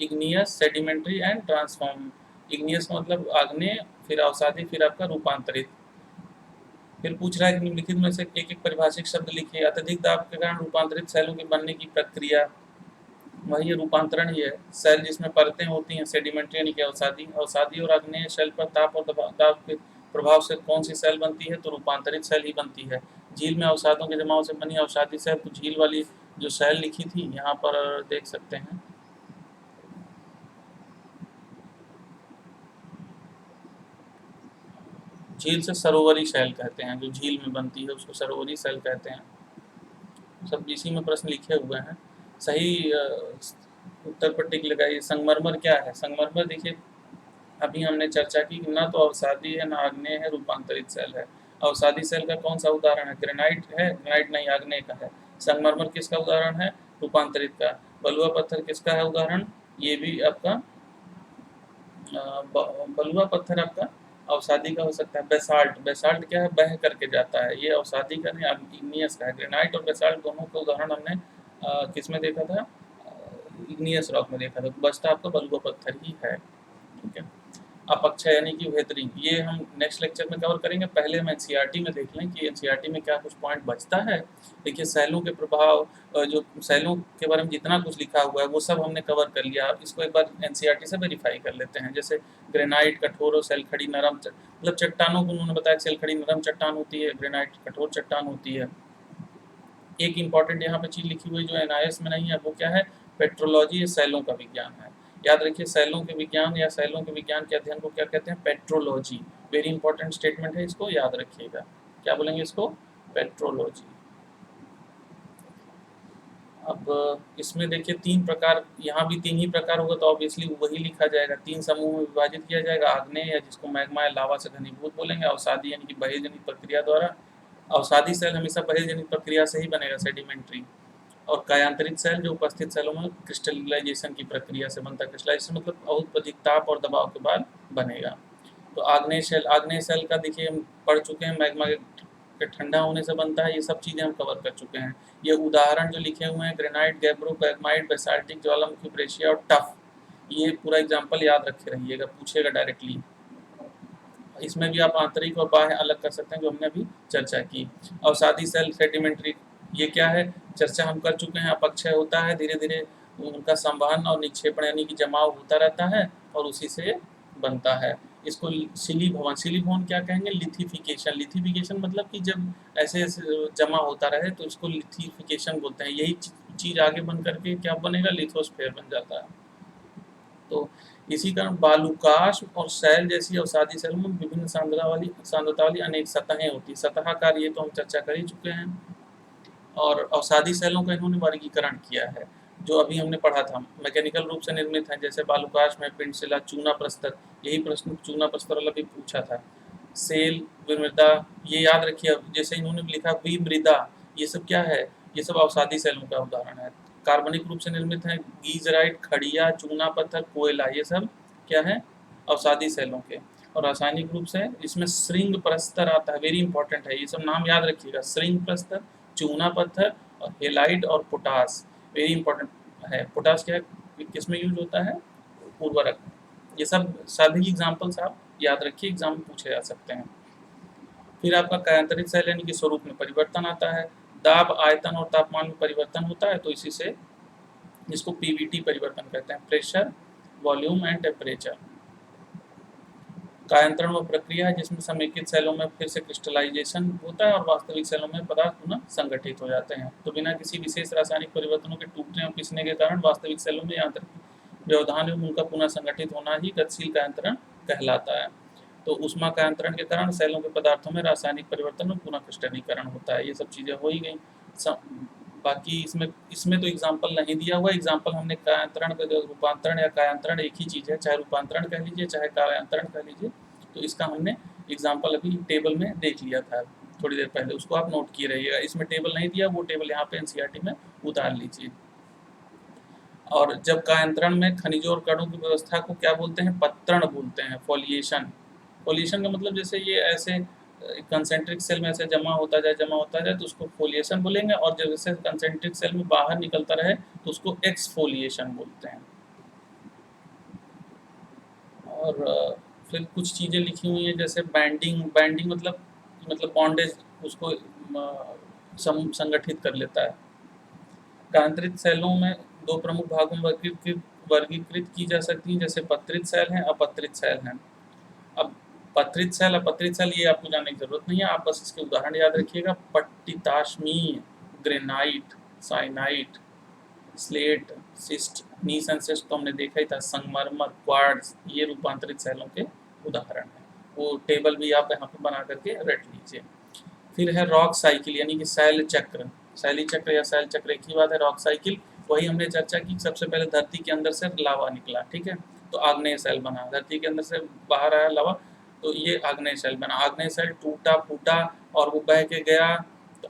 igneous, sedimentary and transform. Igneous मतलब आग्नेय, फिर अवसादी, फिर आपका रूपांतरित। फिर पूछ रहा है कि निम्नलिखित में से एक एक परिभाषिक शब्द लिखिए। अत्यधिक दाब के कारण रूपांतरित सेलों के बनने की प्रक्रिया, वही रूपांतरण ही है। सेल जिसमें परतें होती हैं, सेडिमेंट्री यानी कि अवसादी, अवसादी और आग्नेय सेल पर ताप और दाब के प्रभाव से कौन सी सेल बनती है, तो रूपांतरित सेल ही बनती है। झील में अवसादों के जमाव से बनी अवसादी सेल, तो झील वाली जो सेल लिखी थी यहाँ पर देख सकते हैं, झील से सरोवरी सेल कहते हैं, जो झील में बनती है उसको सरोवरी सेल कहते हैं। सब इसी में प्रश्न लिखे हुए हैं। सही उत्तर पर टिक लगाइए। संगमरमर क्या है, संगमरमर देखिए अभी हमने चर्चा की कि ना तो अवसादी है ना आग्नेय है, रूपांतरित सेल है। अवसादी सेल का कौन सा उदाहरण है, ग्रेनाइट है, ग्रेनाइट नहीं आग्नेय का है। संगमरमर किसका उदाहरण है, रूपांतरित का। बलुआ पत्थर किसका है उदाहरण, ये भी आपका बलुआ पत्थर आपका अवसादी का हो सकता है। बेसाल्ट, बेसाल्ट क्या है, बह करके जाता है, ये अवसादी का नहीं इग्नियस का है। ग्रेनाइट और बेसाल्ट दोनों के उदाहरण हमने किस में देखा था, इग्नियस रॉक में देखा था। तो बचता आपका बलुआ पत्थर ही है। ठीक है। अपक्षय यानी कि बेहतरीन, ये हम नेक्स्ट लेक्चर में कवर करेंगे। पहले हम एनसीईआरटी में देख लें कि एनसीईआरटी में क्या कुछ पॉइंट बचता है। देखिए सेलों के प्रभाव, जो सेलों के बारे में जितना कुछ लिखा हुआ है वो सब हमने कवर कर लिया। इसको एक बार एनसीईआरटी से वेरीफाई कर लेते हैं। जैसे ग्रेनाइट कठोर और सेल खड़ी नरम, मतलब चट्टानों को उन्होंने बताया सेल खड़ी नरम चट्टान होती है, ग्रेनाइट कठोर चट्टान होती है। एक इम्पॉर्टेंट यहाँ पे चीज़ लिखी हुई जो NIS में नहीं है, वो क्या है? पेट्रोलॉजी, ये सेलों का विज्ञान है। याद रखिए, सेलों के विज्ञान या सेलों के विज्ञान के अध्ययन को क्या कहते हैं? पेट्रोलॉजी। वेरी इंपॉर्टेंट स्टेटमेंट है, इसको याद रखिएगा। क्या बोलेंगे इसको? पेट्रोलॉजी। अब इसमें देखिए 3 प्रकार, यहाँ भी 3 ही प्रकार होगा तो ऑब्वियसली वही लिखा जाएगा। 3 समूह में विभाजित किया जाएगा, आग्नेय या जिसको मैग्मा या लावा से घनीभूत बोलेंगे, अवसादी यानी कि बहिर्जनित प्रक्रिया द्वारा। अवसादी सेल हमेशा बहिर्जनित प्रक्रिया से ही बनेगा, सेडिमेंट्री। और कायांतरित सेल जो उपस्थित सेलों में क्रिस्टलाइजेशन की प्रक्रिया से बनता है। क्रिस्टलाइजेशन मतलब बहुत अधिक ताप और दबाव के बाद बनेगा। तो आग्नेय सेल का देखिए हम पढ़ चुके हैं, मैग्मा के ठंडा होने से बनता है। ये सब चीज़ें हम कवर कर चुके हैं। ये उदाहरण जो लिखे हुए हैं, ग्रेनाइट, गैब्रो, बैगमाइट, बेसाल्टिक, ज्वालामुखी, ब्रेशिया और टफ, ये पूरा एग्जाम्पल याद रखे रहिएगा, पूछेगा डायरेक्टली। इसमें भी आप आंतरिक और बाह्य अलग कर सकते हैं, जो हमने अभी चर्चा की। अवसादी सेल, सेडिमेंट्री, ये क्या है? चर्चा हम कर चुके हैं। अपक्षय होता है, धीरे धीरे उनका संवहन और निक्षेपण यानी कि जमाव होता रहता है और उसी से बनता है। इसको शिलीभवन क्या कहेंगे? लिथिफिकेशन। लिथिफिकेशन मतलब कि जब ऐसे जमा होता रहे तो इसको लिथिफिकेशन बोलते हैं। यही चीज़ आगे बन करके क्या बनेगा? लिथोस्फेयर बन जाता है। तो इसी कारण बालुकाश और शैल जैसी अवसादी सेल में विभिन्न सांद्रता वाली अनेक सतहें होती है। सतह कार्य ये तो हम चर्चा कर ही चुके हैं। और अवसादी सेलों का इन्होंने वर्गीकरण किया है, जो अभी हमने पढ़ा था। मैकेनिकल रूप से निर्मित है, जैसे बालुकाश में पिंडशिला, चूना प्रस्तर, यही प्रश्न चूना प्रस्तर वाला भी पूछा था। सेल, विमृदा, ये याद रखिए। जैसे इन्होंने लिखा विमृदा, ये सब क्या है? ये सब अवसादी सेलों का उदाहरण है। कार्बनिक रूप से निर्मित है, गीजराइट, खड़िया, चूना पत्थर, कोयला, ये सब क्या है? अवसादी सेलों के। और रासायनिक रूप से इसमें श्रृंग प्रस्तर आता है, वेरी इंपॉर्टेंट है, ये सब नाम याद रखिएगा। श्रृंग प्रस्तर, चूना पत्थर और हेलाइट और पोटास, वेरी इंपॉर्टेंट है। पोटास क्या किस में यूज होता है? उर्वरक। ये सब सभी एग्जाम्पल्स आप याद रखिए, एग्जाम में पूछे जा सकते हैं। फिर आपका कायांतरित सेल यानी कि स्वरूप में परिवर्तन आता है। दाब, आयतन और तापमान में परिवर्तन होता है, तो इसी से इसको पीवीटी परिवर्तन कहते हैं, प्रेशर, वॉल्यूम एंड टेम्परेचर। कायांतरण वो प्रक्रिया है जिसमें समेकित सेलों में फिर से क्रिस्टलाइजेशन होता है और वास्तविक सेलों में पदार्थ पुनः संगठित हो जाते हैं। तो बिना किसी विशेष रासायनिक परिवर्तनों के टूटने और पिसने के कारण वास्तविक सेलों में यांत्रिक व्यवधान एवं उनका पुनः संगठित होना ही गतिशील कायांतरण कहलाता है। तो ऊष्मा कायांतरण के कारण सेलों के पदार्थों में रासायनिक परिवर्तन और पुनः क्रिस्टलीकरण होता है। ये सब चीज़ें हो ही गई। बाकी इसमें तो एग्जाम्पल नहीं दिया हुआ। एग्जाम्पल हमने कायांतरण का, रूपांतरण या कायांतरण एक ही चीज़ है, चाहे रूपांतरण कह लीजिए चाहे कायांतरण कह लीजिए। तो इसका हमने एग्जाम्पल अभी टेबल में देख लिया था थोड़ी देर पहले, उसको आप नोट किए रहिएगा। इसमें टेबल नहीं दिया, वो टेबल यहाँ पे NCERT में उतार लीजिए। और जब कायांतरण में खनिजों और कणों की व्यवस्था को क्या बोलते हैं? पत्रण बोलते हैं, फॉलिएशन। फॉलिएशन का मतलब जैसे ये ऐसे कंसेंट्रिक सेल में ऐसे जमा होता जाए तो उसको फोलिएशन बोलेंगे, और जब जैसे कंसेंट्रिक सेल में बाहर निकलता रहे तो उसको एक्सफोलिएशन बोलते हैं। और फिर कुछ चीज़ें लिखी हुई हैं, जैसे बैंडिंग मतलब बॉन्डेज, उसको संगठित कर लेता है। कायांतरित सेलों में 2 प्रमुख भागों में वर्गीकृत की जा सकती हैं, जैसे पत्रित सेल हैं, अपत्रित सेल हैं। अब पत्रित सेल, अपत्रित सेल, ये आपको जानने की जरूरत नहीं है, आप बस इसके उदाहरण याद रखिएगा। पट्टिताश्मीय, granite, syenite, slate, schist, gneiss and schist तो हमने देखा ही था, संगमरमर, क्वार्ट्ज, ये रूपांतरित सेलों के उदाहरण हैं। वो टेबल भी आप यहाँ पे बना करके रख लीजिए। फिर है रॉक साइकिल यानी कि शैल चक्र। शैली चक्र या शैल चक्र एक ही बात है। रॉक साइकिल वही हमने चर्चा की, सबसे पहले धरती के अंदर से लावा निकला, ठीक है, तो आग्नेय सेल बना। धरती के अंदर से बाहर आया लावा, तो ये आग्नेय सेल बना। आग्नेय सेल टूटा फूटा और वो बह के गया, तो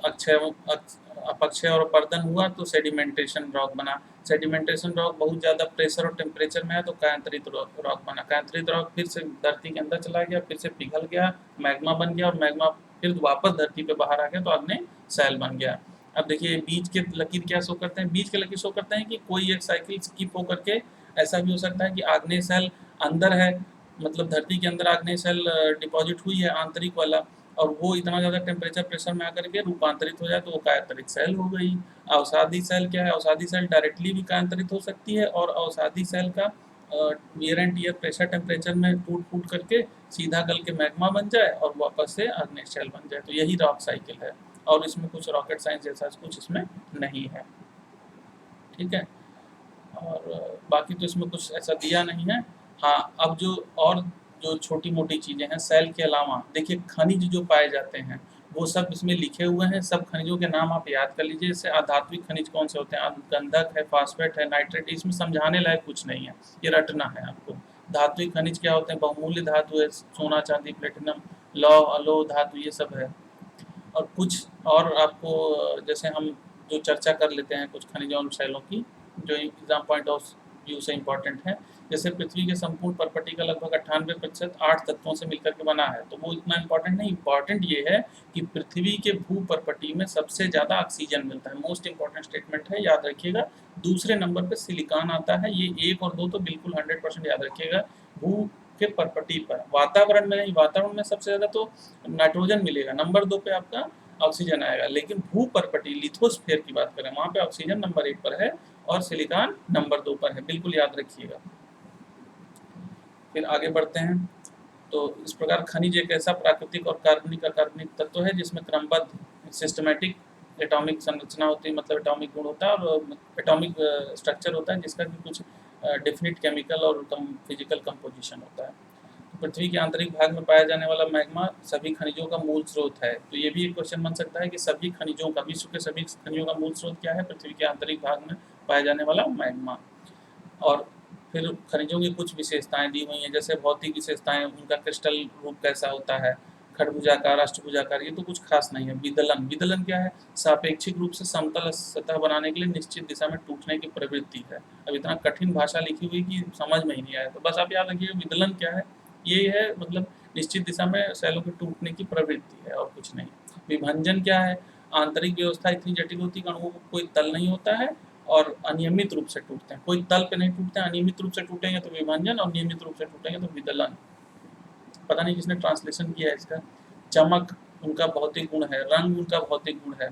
अपक्षय और अपर्दन हुआ तो सेडिमेंटेशन रॉक बना। सेडिमेंटेशन रॉक बहुत ज़्यादा प्रेशर और टेम्परेचर में है तो कायांतरित रॉक बना। कायांतरित रॉक फिर से धरती के अंदर चला गया, फिर से पिघल गया, मैग्मा बन गया, और मैग्मा फिर वापस धरती पे बाहर आ गया तो आग्नेय सेल बन गया। अब देखिए बीच के लकीर क्या शो करते हैं? बीच के लकीर शो करते हैं कि कोई एक साइकिल स्किप होकर के ऐसा भी हो सकता है कि आग्नेय सेल अंदर है, मतलब धरती के अंदर आग्नेय सेल डिपॉजिट हुई है आंतरिक वाला, और वो इतना ज़्यादा टेम्परेचर प्रेशर में आकर के रूपांतरित हो जाए तो वो कायांतरित सेल हो गई। अवसादी सेल क्या है? अवसादी सेल डायरेक्टली भी कायांतरित हो सकती है, और अवसादी सेल का wear and tear pressure temperature में टूट फूट करके सीधा गल के मैग्मा बन जाए और वापस से आग्नेय सेल बन जाए, तो यही रॉक साइकिल है। और इसमें कुछ रॉकेट साइंस जैसा कुछ इसमें नहीं है, ठीक है। और बाकी तो इसमें कुछ ऐसा दिया नहीं है। हाँ, अब जो छोटी मोटी चीज़ें हैं सेल के अलावा, देखिए खनिज जो पाए जाते हैं वो सब इसमें लिखे हुए हैं, सब खनिजों के नाम आप याद कर लीजिए। जैसे अधात्विक खनिज कौन से होते हैं, गंधक है, फास्फेट है, नाइट्रेट, इसमें समझाने लायक कुछ नहीं है, ये रटना है आपको। धात्विक खनिज क्या होते हैं, बहुमूल्य धातु है, सोना चांदी प्लेटिनम लौह अलोह धातु ये सब है। और कुछ और आपको जैसे हम जो चर्चा कर लेते हैं कुछ खनिजों और शैलों की जो एग्जाम पॉइंट ऑफ व्यू से इम्पोर्टेंट है। जैसे पृथ्वी के संपूर्ण परपटी का लगभग 98% 8 तत्वों से मिलकर के बना है, तो वो इतना इम्पोर्टेंट नहीं। इम्पोर्टेंट ये है कि पृथ्वी के भू परपटी में सबसे ज़्यादा ऑक्सीजन मिलता है, मोस्ट इंपॉर्टेंट स्टेटमेंट है, याद रखिएगा। दूसरे नंबर पर सिलिकॉन आता है, ये 1 और 2 तो बिल्कुल 100% याद रखिएगा। भू के परपटी पर, वातावरण में नहीं, वातावरण में सबसे ज़्यादा तो नाइट्रोजन मिलेगा, नंबर 2 पे आपका ऑक्सीजन आएगा, लेकिन भू परपटी लिथोस्फीयर की बात करें वहाँ पे ऑक्सीजन नंबर 1 पर है और सिलिकॉन नंबर 2 पर है, बिल्कुल याद रखिएगा। फिर आगे बढ़ते हैं। तो इस प्रकार खनिज एक ऐसा प्राकृतिक और कार्बनिक तत्व है जिसमें क्रमबद्ध सिस्टमेटिक एटॉमिक संरचना होती है, मतलब एटॉमिक गुण होता है और एटॉमिक स्ट्रक्चर होता है जिसका कि कुछ डेफिनिट केमिकल और फिजिकल कंपोजिशन होता है। पृथ्वी के आंतरिक भाग में पाया जाने वाला मैग्मा सभी खनिजों का मूल स्रोत है। तो ये भी एक क्वेश्चन बन सकता है कि सभी खनिजों का, विश्व के सभी खनिजों का मूल स्रोत क्या है, पृथ्वी के आंतरिक भाग में पाया जाने वाला मैग्मा। और फिर खनिजों की कुछ विशेषताएं दी हुई हैं, जैसे भौतिक विशेषताएं, उनका क्रिस्टल रूप कैसा होता है, खडभुजाकार, अष्टभुजाकार, ये तो कुछ खास नहीं है। विदलन, विदलन क्या है, सापेक्षिक रूप से समतल सतह बनाने के लिए निश्चित दिशा में टूटने की प्रवृत्ति है। अब इतना कठिन भाषा लिखी हुई कि समझ में ही नहीं आया, तो बस आप याद रखिए विदलन क्या है, ये है मतलब निश्चित दिशा में सेलों के टूटने की प्रवृत्ति है और कुछ नहीं। विभंजन क्या है, आंतरिक व्यवस्था इतनी जटिल होती है कि अणुओं को कोई तल नहीं होता है और अनियमित रूप से टूटते हैं, कोई तल पे नहीं टूटते हैं, अनियमित रूप से टूटेंगे तो विभंजन और नियमित रूप से टूटेंगे तो विदलन। पता नहीं किसने ट्रांसलेशन किया है इसका। चमक उनका भौतिक गुण है, रंग उनका भौतिक गुण है।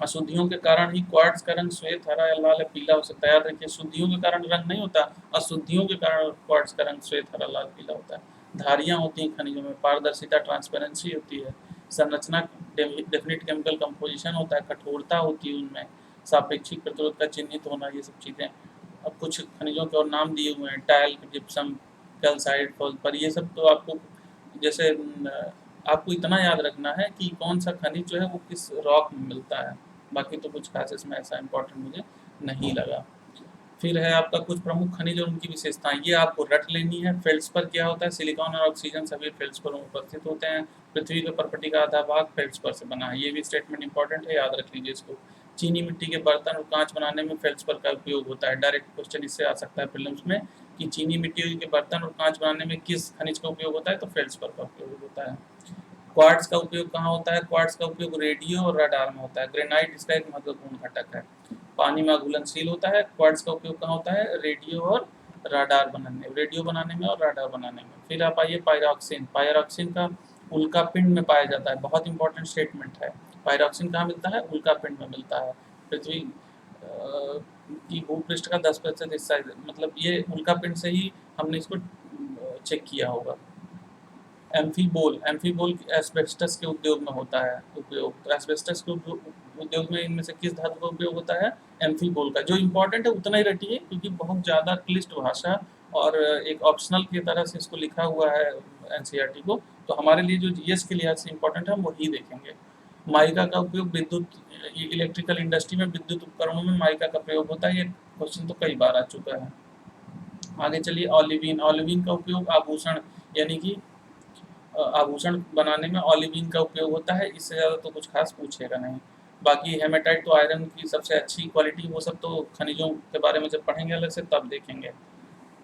अशुद्धियों के कारण ही क्वार्ट्ज का रंग श्वेत, हरा या लाल या पीला हो सकता है। याद रखिए शुद्धियों के कारण रंग नहीं होता, अशुद्धियों के कारण क्वार्ट्ज का रंग श्वेत, हरा, लाल, पीला होता है। धारियां होती हैं खनिजों में, पारदर्शिता ट्रांसपेरेंसी होती है, संरचना डेफिनिट केमिकल कंपोजिशन होता है, कठोरता होती है उनमें, सापेक्षिक प्रतिरोध का चिन्हित होना, ये सब चीज़ें। अब कुछ खनिजों के और नाम दिए हुए हैं, टाइल्क, जिप्सम, कैल्साइट, फॉस्फर, ये सब तो आपको जैसे आपको इतना याद रखना है कि कौन सा खनिज जो है वो किस रॉक में मिलता है, बाकी तो कुछ खास इसमें ऐसा इम्पोर्टेंट मुझे नहीं लगा। फिर है आपका कुछ प्रमुख खनिज और उनकी विशेषताएं, ये आपको रट लेनी है। फेल्ड्सपर क्या होता है, सिलिकॉन और ऑक्सीजन सभी फेल्ड्सपर में उपस्थित होते हैं। पृथ्वी के परपटी का आधा भाग फेल्ड्सपर से बना है, ये भी स्टेटमेंट इंपॉर्टेंट है, याद रख लीजिए इसको। चीनी मिट्टी के बर्तन और कांच बनाने में फेल्ड्सपर का उपयोग होता है, डायरेक्ट क्वेश्चन इससे आ सकता है प्रीलिम्स में कि चीनी मिट्टी के बर्तन और कांच बनाने में किस खनिज का उपयोग होता है, तो फेल्ड्सपर का उपयोग होता है। क्वार्ट्ज का उपयोग कहाँ होता है, क्वार्ट्ज का उपयोग रेडियो और रडार में होता है। ग्रेनाइट इसका एक महत्वपूर्ण घटक है, पानी में घुलनशील होता है। क्वार्ट्ज का उपयोग कहाँ होता है, रेडियो और रडार बनाने, रेडियो बनाने में और रडार बनाने में। फिर आप आइए पायरॉक्सिन, पायरॉक्सिन का उल्का पिंड में पाया जाता है, बहुत इंपॉर्टेंट स्टेटमेंट है। पायरॉक्सिन कहाँ मिलता है, उल्का पिंड में मिलता है। पृथ्वी की भूपृष्ठ का 10% हिस्सा, मतलब ये उल्का पिंड से ही हमने इसको चेक किया होगा। एम्फीबोल, एम्फीबोल एस्बेस्टस के उद्योग में होता है उपयोग, तो एस्बेस्टस के उद्योग में इनमें से किस धातु का उपयोग होता है, एम्फीबोल का। जो इम्पोर्टेंट है उतना ही रटिए क्योंकि बहुत ज़्यादा क्लिष्ट भाषा और एक ऑप्शनल की तरह से इसको लिखा हुआ है एनसीईआरटी को, तो हमारे लिए जो जीएस के लिहाज से इम्पोर्टेंट है हम वही देखेंगे। माइका का उपयोग विद्युत, इलेक्ट्रिकल इंडस्ट्री में विद्युत उपकरणों में माइका का प्रयोग होता है, ये क्वेश्चन तो कई बार आ चुका है। आगे चलिए, ऑलिवीन, ऑलिवीन का उपयोग आभूषण यानी कि आभूषण बनाने में ऑलिवीन का उपयोग होता है, इससे ज़्यादा तो कुछ खास पूछेगा नहीं। बाकी हेमेटाइट तो आयरन की सबसे अच्छी क्वालिटी, वो सब तो खनिजों के बारे में जब पढ़ेंगे अलग से तब देखेंगे।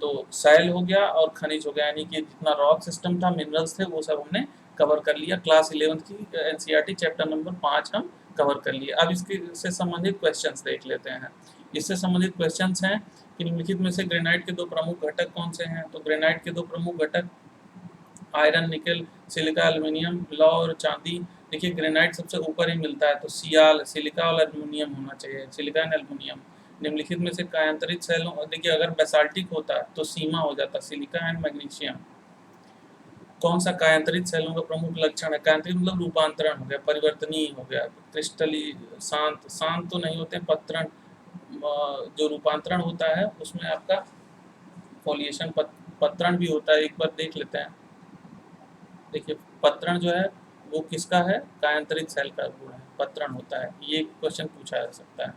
तो सैल हो गया और खनिज हो गया, यानी कि जितना रॉक सिस्टम था, मिनरल्स थे, वो सब हमने कवर कर लिया। क्लास 11 की एनसीईआरटी चैप्टर नंबर 5 हम कवर कर लिए। अब इसके से संबंधित क्वेश्चंस देख लेते हैं। इससे संबंधित क्वेश्चंस हैं कि निम्नलिखित में से ग्रेनाइट के 2 प्रमुख घटक कौन से हैं, तो ग्रेनाइट के 2 प्रमुख घटक आयरन, निकल, सिलिका, एल्युमिनियम, लौह और चांदी। देखिए ग्रेनाइट सबसे ऊपर ही मिलता है, तो सियाल, सिलिका और एल्युमिनियम होना चाहिए, सिलिका एंड एल्युमिनियम। निम्नलिखित में से कायांतरित सेलों, देखिए अगर बेसाल्टिक होता तो सीमा हो जाता, सिलिका एंड मैग्नीशियम। कौन सा कायांतरित सेलों का प्रमुख लक्षण है? कायांतरित मतलब रूपांतरण हो गया, परिवर्तनीय हो गया, क्रिस्टली, शांत, शांत तो नहीं होते, पत्रण, जो रूपांतरण होता है उसमें आपका फॉलिएशन, पत्रण भी होता है, एक बार देख लेते हैं। देखिए पत्रण जो है वो किसका है? कायांतरित सेल का गुण है, पत्रण होता है, ये क्वेश्चन पूछा जा सकता है।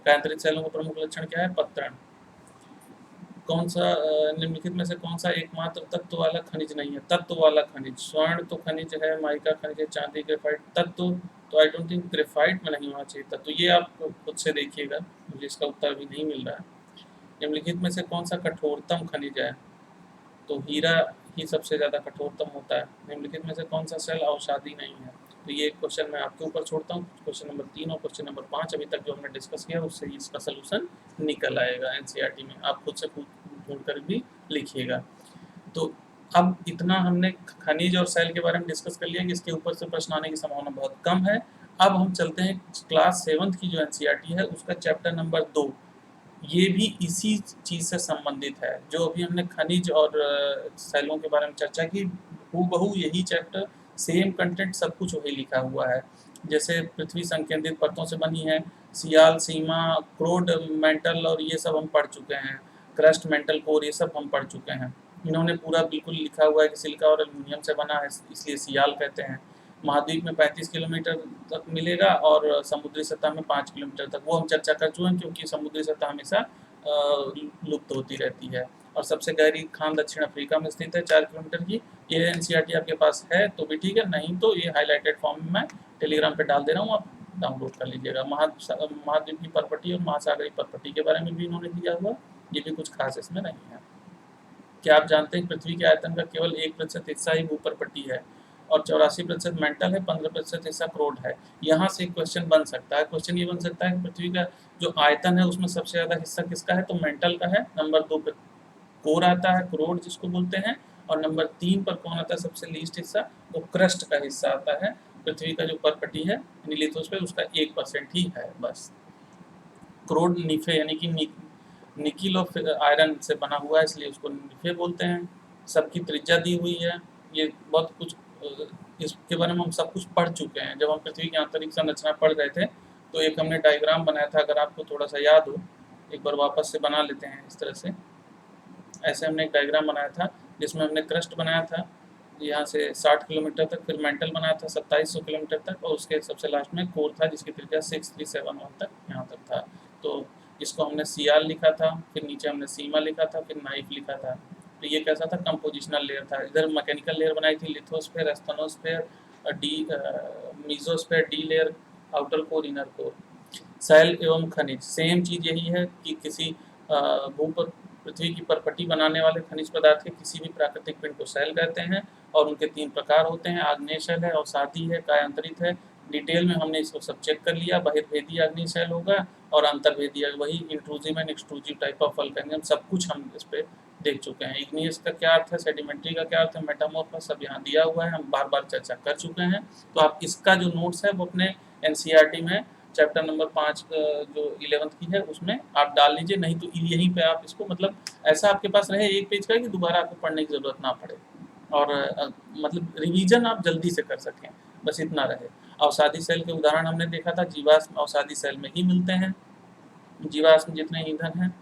कायांतरित सेलों का प्रमुख लक्षण क्या है? पत्रण। कौन सा निम्नलिखित में से कौन सा एकमात्र तत्व वाला खनिज नहीं है? तत्व वाला खनिज, स्वर्ण तो खनिज है, माइका खनिज है, चांदी, ग्रेफाइट। तत्व तो आई डोंट थिंक ग्रेफाइट में नहीं होना चाहिए तत्व, ये आप खुद से देखिएगा, मुझे इसका उत्तर अभी नहीं मिल रहा है। निम्नलिखित में से कौन सा कठोरतम खनिज है? तो हीरा ही सबसे ज़्यादा कठोरतम होता है। निम्नलिखित में से कौन सा सेल अवसादी नहीं है? तो ये क्वेश्चन मैं आपके ऊपर छोड़ता हूँ। क्वेश्चन नंबर 3 और क्वेश्चन नंबर 5 अभी तक जो हमने डिस्कस किया उससे इसका सोल्यूशन निकल आएगा एनसीईआरटी में, आप खुद से ढूंढ कर भी लिखिएगा। तो अब इतना हमने खनिज और सेल के बारे में डिस्कस कर लिया कि इसके ऊपर से प्रश्न आने की संभावना बहुत कम है। अब हम चलते हैं क्लास 7 की जो एनसीईआरटी है उसका चैप्टर नंबर 2, ये भी इसी चीज़ से संबंधित है। जो अभी हमने खनिज और सेलों के बारे में चर्चा की, हूबहू यही चैप्टर, सेम कंटेंट, सब कुछ वही लिखा हुआ है। जैसे पृथ्वी संकेंद्रित परतों से बनी है, सियाल, सीमा, क्रोड, मेंटल और ये सब हम पढ़ चुके हैं, क्रस्ट, मेंटल कोर, ये सब हम पढ़ चुके हैं। इन्होंने पूरा बिल्कुल लिखा हुआ है कि सिलिका और एल्यूमिनियम से बना है, इसलिए सियाल कहते हैं। महाद्वीप में 35 किलोमीटर तक मिलेगा और समुद्री सतह में 5 किलोमीटर तक, वो हम चर्चा कर चुके हैं क्योंकि समुद्री सतह हमेशा लुप्त होती रहती है। और सबसे गहरी खान दक्षिण अफ्रीका में स्थित है 4 किलोमीटर की। ये एनसीईआरटी आपके पास है तो भी ठीक है, नहीं तो ये हाईलाइटेड फॉर्म में मैं टेलीग्राम पे डाल दे रहा हूँ, आप डाउनलोड कर लीजिएगा। महाद्वीप की परपटी और महासागरीय परपटी के बारे में भी इन्होंने दिया हुआ, ये भी कुछ खास इसमें नहीं है। क्या आप जानते हैं पृथ्वी के आयतन का केवल 1% हिस्सा ही भूपर्पटी है और 84% मेंटल है, 15% हिस्सा क्रोड है। यहाँ से क्वेश्चन बन सकता है, क्वेश्चन ये बन सकता है कि पृथ्वी का जो आयतन है उसमें सबसे ज़्यादा हिस्सा किसका है? तो मेंटल का है। नंबर 2 पे कोर आता है, क्रोड जिसको बोलते हैं। और नंबर 3 पर कौन आता है सबसे लीस्ट हिस्सा? तो क्रस्ट का हिस्सा आता है। पृथ्वी का जो परपटी है लिथोस्फीयर, उसका 1% ही है बस। क्रोड निफे यानी कि निकिल और आयरन से बना हुआ है, इसलिए उसको निफे बोलते हैं। सबकी त्रिज्या दी हुई है, ये बहुत कुछ इसके बारे में हम सब कुछ पढ़ चुके हैं। जब हम पृथ्वी की आंतरिक संरचना पढ़ रहे थे तो एक हमने डायग्राम बनाया था, अगर आपको थोड़ा सा याद हो एक बार वापस से बना लेते हैं इस तरह से। ऐसे हमने एक डायग्राम बनाया था जिसमें हमने क्रस्ट बनाया था यहाँ से 60 किलोमीटर तक, फिर मेंटल बनाया था 2700 किलोमीटर तक, और उसके सबसे लास्ट में कोर था जिसकी त्रिज्या 6371 तक यहाँ तक था। तो इसको हमने सियाल लिखा था, फिर नीचे हमने सीमा लिखा था, फिर नाइफ लिखा था। तो ये कैसा था? कंपोजिशनल लेयर था। इधर मैकेनिकल लेयर बनाई थी, lithosphere, asthenosphere, mesosphere, D layer, outer core, inner core. सेल एवं खनिज सेम चीज़ यही है कि किसी पृथ्वी की परपटी बनाने वाले खनिज पदार्थ के किसी भी प्राकृतिक पिंड को सेल कहते हैं और उनके 3 प्रकार होते हैं, आग्नेय सेल है, अवसादी है, कायांतरित है। डिटेल में हमने इसको सब चेक कर लिया। बहिर्भेदी आग्नेय सेल होगा और अंतर्भेदी, वही intrusive and extrusive type of volcanism, सब कुछ हम इस पे देख चुके हैं। इग्नियस का क्या अर्थ है, सेडिमेंट्री का क्या अर्थ है, मेटामॉर्फस, सब यहाँ दिया हुआ है, हम बार बार चर्चा कर चुके हैं। तो आप इसका जो नोट्स है वो अपने एनसीईआरटी में चैप्टर नंबर 5 जो 11th की है उसमें आप डाल लीजिए, नहीं तो यहीं पे आप इसको मतलब ऐसा आपके पास रहे एक पेज का कि दोबारा आपको पढ़ने की ज़रूरत ना पड़े और मतलब रिवीजन आप जल्दी से कर सकें, बस इतना रहे। अवसादी सेल के उदाहरण हमने देखा था, जीवाश्म अवसादी सेल में ही मिलते हैं, जीवाश्म जितने ईंधन हैं।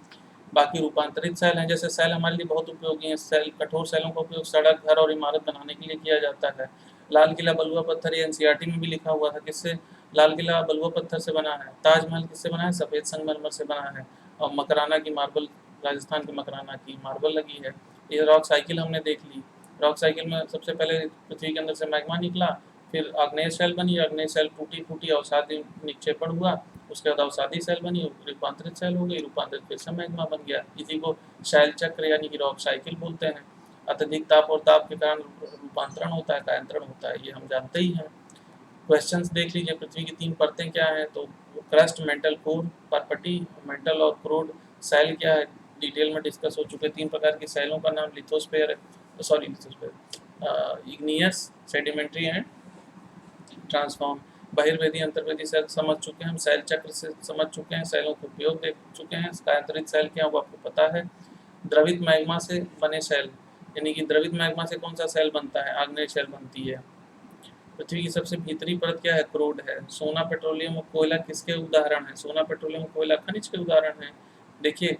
बाकी रूपांतरित सेल हैं, जैसे सेल हमारे लिए बहुत उपयोगी हैं। सेल, कठोर सेलों का उपयोग सड़क, घर और इमारत बनाने के लिए किया जाता है। लाल किला बलुआ पत्थर, ये एनसीईआरटी में भी लिखा हुआ था, किससे? लाल किला बलुआ पत्थर से बना है। ताजमहल किससे बना है? सफ़ेद संगमरमर से बना है। और मकराना की मार्बल, राजस्थान के मकराना की मार्बल लगी है। ये रॉक साइकिल हमने देख ली। रॉक साइकिल में सबसे पहले पृथ्वी के अंदर से मैग्मा निकला, फिर आग्नेय सेल बनी, आग्नेय सेल टूटी फूटी, अवसादी निक्षेपण हुआ, उसके बाद अवसादी सेल बनी, रूपांतरित सेल हो गई, रूपांतरित फिर से मैग्मा बन गया। इसी को शैल चक्र यानी कि रॉक साइकिल बोलते हैं। अत्यधिक ताप और दाब के कारण रूपांतरण होता है, कायांतरण होता है, ये हम जानते ही हैं। क्वेश्चंस देख लीजिए, पृथ्वी की 3 परतें क्या हैं? तो क्रस्ट, मेंटल कोर, परपटी, मेंटल और क्रोड। सेल क्या है? डिटेल में डिस्कस हो चुके। 3 प्रकार की सेलों का नाम lithosphere, sorry lithosphere, igneous, sedimentary and transform. बहिर्वेदी, अंतर्वेदी सेल समझ चुके हैं हम, सेल चक्र से समझ चुके हैं, सेलों के उपयोग देख चुके हैं। कायांतरित सेल क्या है वो आपको पता है। द्रवित मैग्मा से बने सेल, यानी कि द्रवित मैग्मा से कौन सा सेल बनता है? आग्नेय सेल बनती है। पृथ्वी की सबसे भीतरी परत क्या है? क्रोड है। सोना, पेट्रोलियम और कोयला किसके उदाहरण है? सोना, पेट्रोलियम और कोयला खनिज के उदाहरण है। देखिए,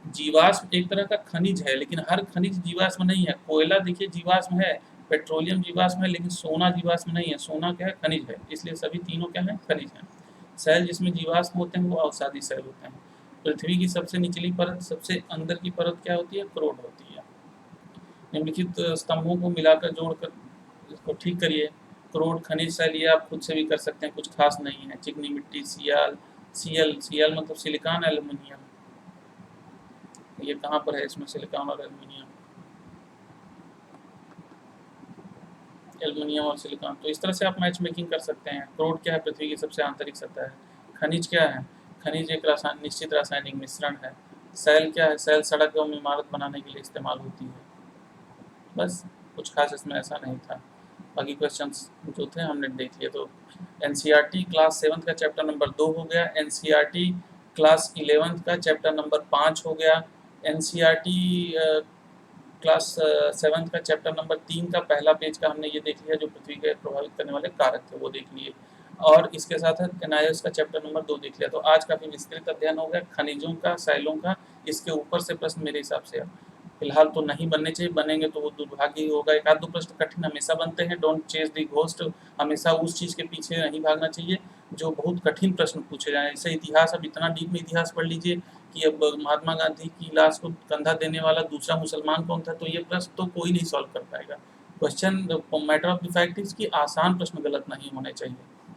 जीवाश्म एक तरह का खनिज है, लेकिन हर खनिज जीवाश्म नहीं है। कोयला देखिए जीवाश्म है, पेट्रोलियम जीवाश्म है, लेकिन सोना जीवाश्म नहीं है। सोना क्या है? खनिज है। इसलिए सभी तीनों क्या है? खनिज हैं। सेल जिसमें जीवाश्म होते हैं वो अवसादी सेल होते हैं। पृथ्वी की सबसे निचली परत, सबसे अंदर की परत क्या होती है? क्रोड होती है। निम्नलिखित स्तंभों को मिलाकर जोड़कर इसको ठीक करिए। क्रोड, खनिज सेल ये आप खुद से भी कर सकते हैं, कुछ खास नहीं है। चिकनी मिट्टी, सियाल, सीएल मतलब सिलिकॉन, एल्युमिनियम। ये कहाँ पर है इसमें सिलिकॉन और एल्युमिनियम? एल्युमिनियम और सिलिकॉन। तो इस तरह से आप मैच मेकिंग कर सकते हैं। क्रोड क्या है? पृथ्वी की सबसे आंतरिक सतह है। खनिज क्या है? खनिज एक निश्चित रासायनिक मिश्रण है। सेल क्या है? सेल सड़क एवं इमारत बनाने के लिए इस्तेमाल होती है। बस, कुछ खास इसमें ऐसा नहीं था। बाकी क्वेश्चंस जो थे हमने देख लिए। तो एनसीईआरटी क्लास 7 का चैप्टर नंबर 2 हो गया। एनसीईआरटी क्लास 11 का चैप्टर नंबर 5 हो गया। एनसीईआरटी क्लास 7 का चैप्टर नंबर 3 का पहला पेज का हमने ये देख लिया, जो पृथ्वी के प्रभावित करने वाले कारक थे वो देख लिए। और इसके साथ एनआईएस का चैप्टर नंबर 2 देख लिया। तो आज काफ़ी विस्तृत अध्ययन हो गया खनिजों का, सेलों का। इसके ऊपर से प्रश्न मेरे हिसाब से फिलहाल तो नहीं बनने चाहिए, बनेंगे तो वो दुर्भाग्य ही होगा। एक आध दो प्रश्न कठिन हमेशा बनते हैं। डोंट चेज द घोस्ट, हमेशा उस चीज़ के पीछे नहीं भागना चाहिए जो बहुत कठिन प्रश्न पूछे जाएँ। जैसे इतिहास, अब इतना डीप में इतिहास पढ़ लीजिए कि अब महात्मा गांधी की लाश को कंधा देने वाला दूसरा मुसलमान कौन था, तो ये प्रश्न तो कोई नहीं सॉल्व कर पाएगा। Question matter of the fact is कि आसान प्रश्न गलत नहीं होने चाहिए।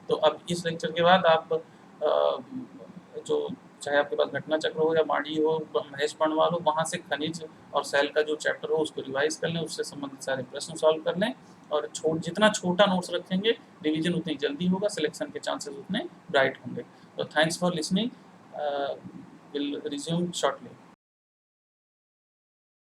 तो अब इस लेक्चर के बाद आप जो चाहे आपके पास घटना चक्र हो या माड़ी हो, महेश पणवाल हो, वहाँ से खनिज और सेल का जो चैप्टर हो उसको रिवाइज कर लें, उससे संबंधित सारे प्रश्न सॉल्व कर लें। और जितना छोटा नोट्स रखेंगे रिवीजन उतनी जल्दी होगा, सिलेक्शन के चांसेस उतने ब्राइट होंगे। तो thanks for listening, will resume shortly.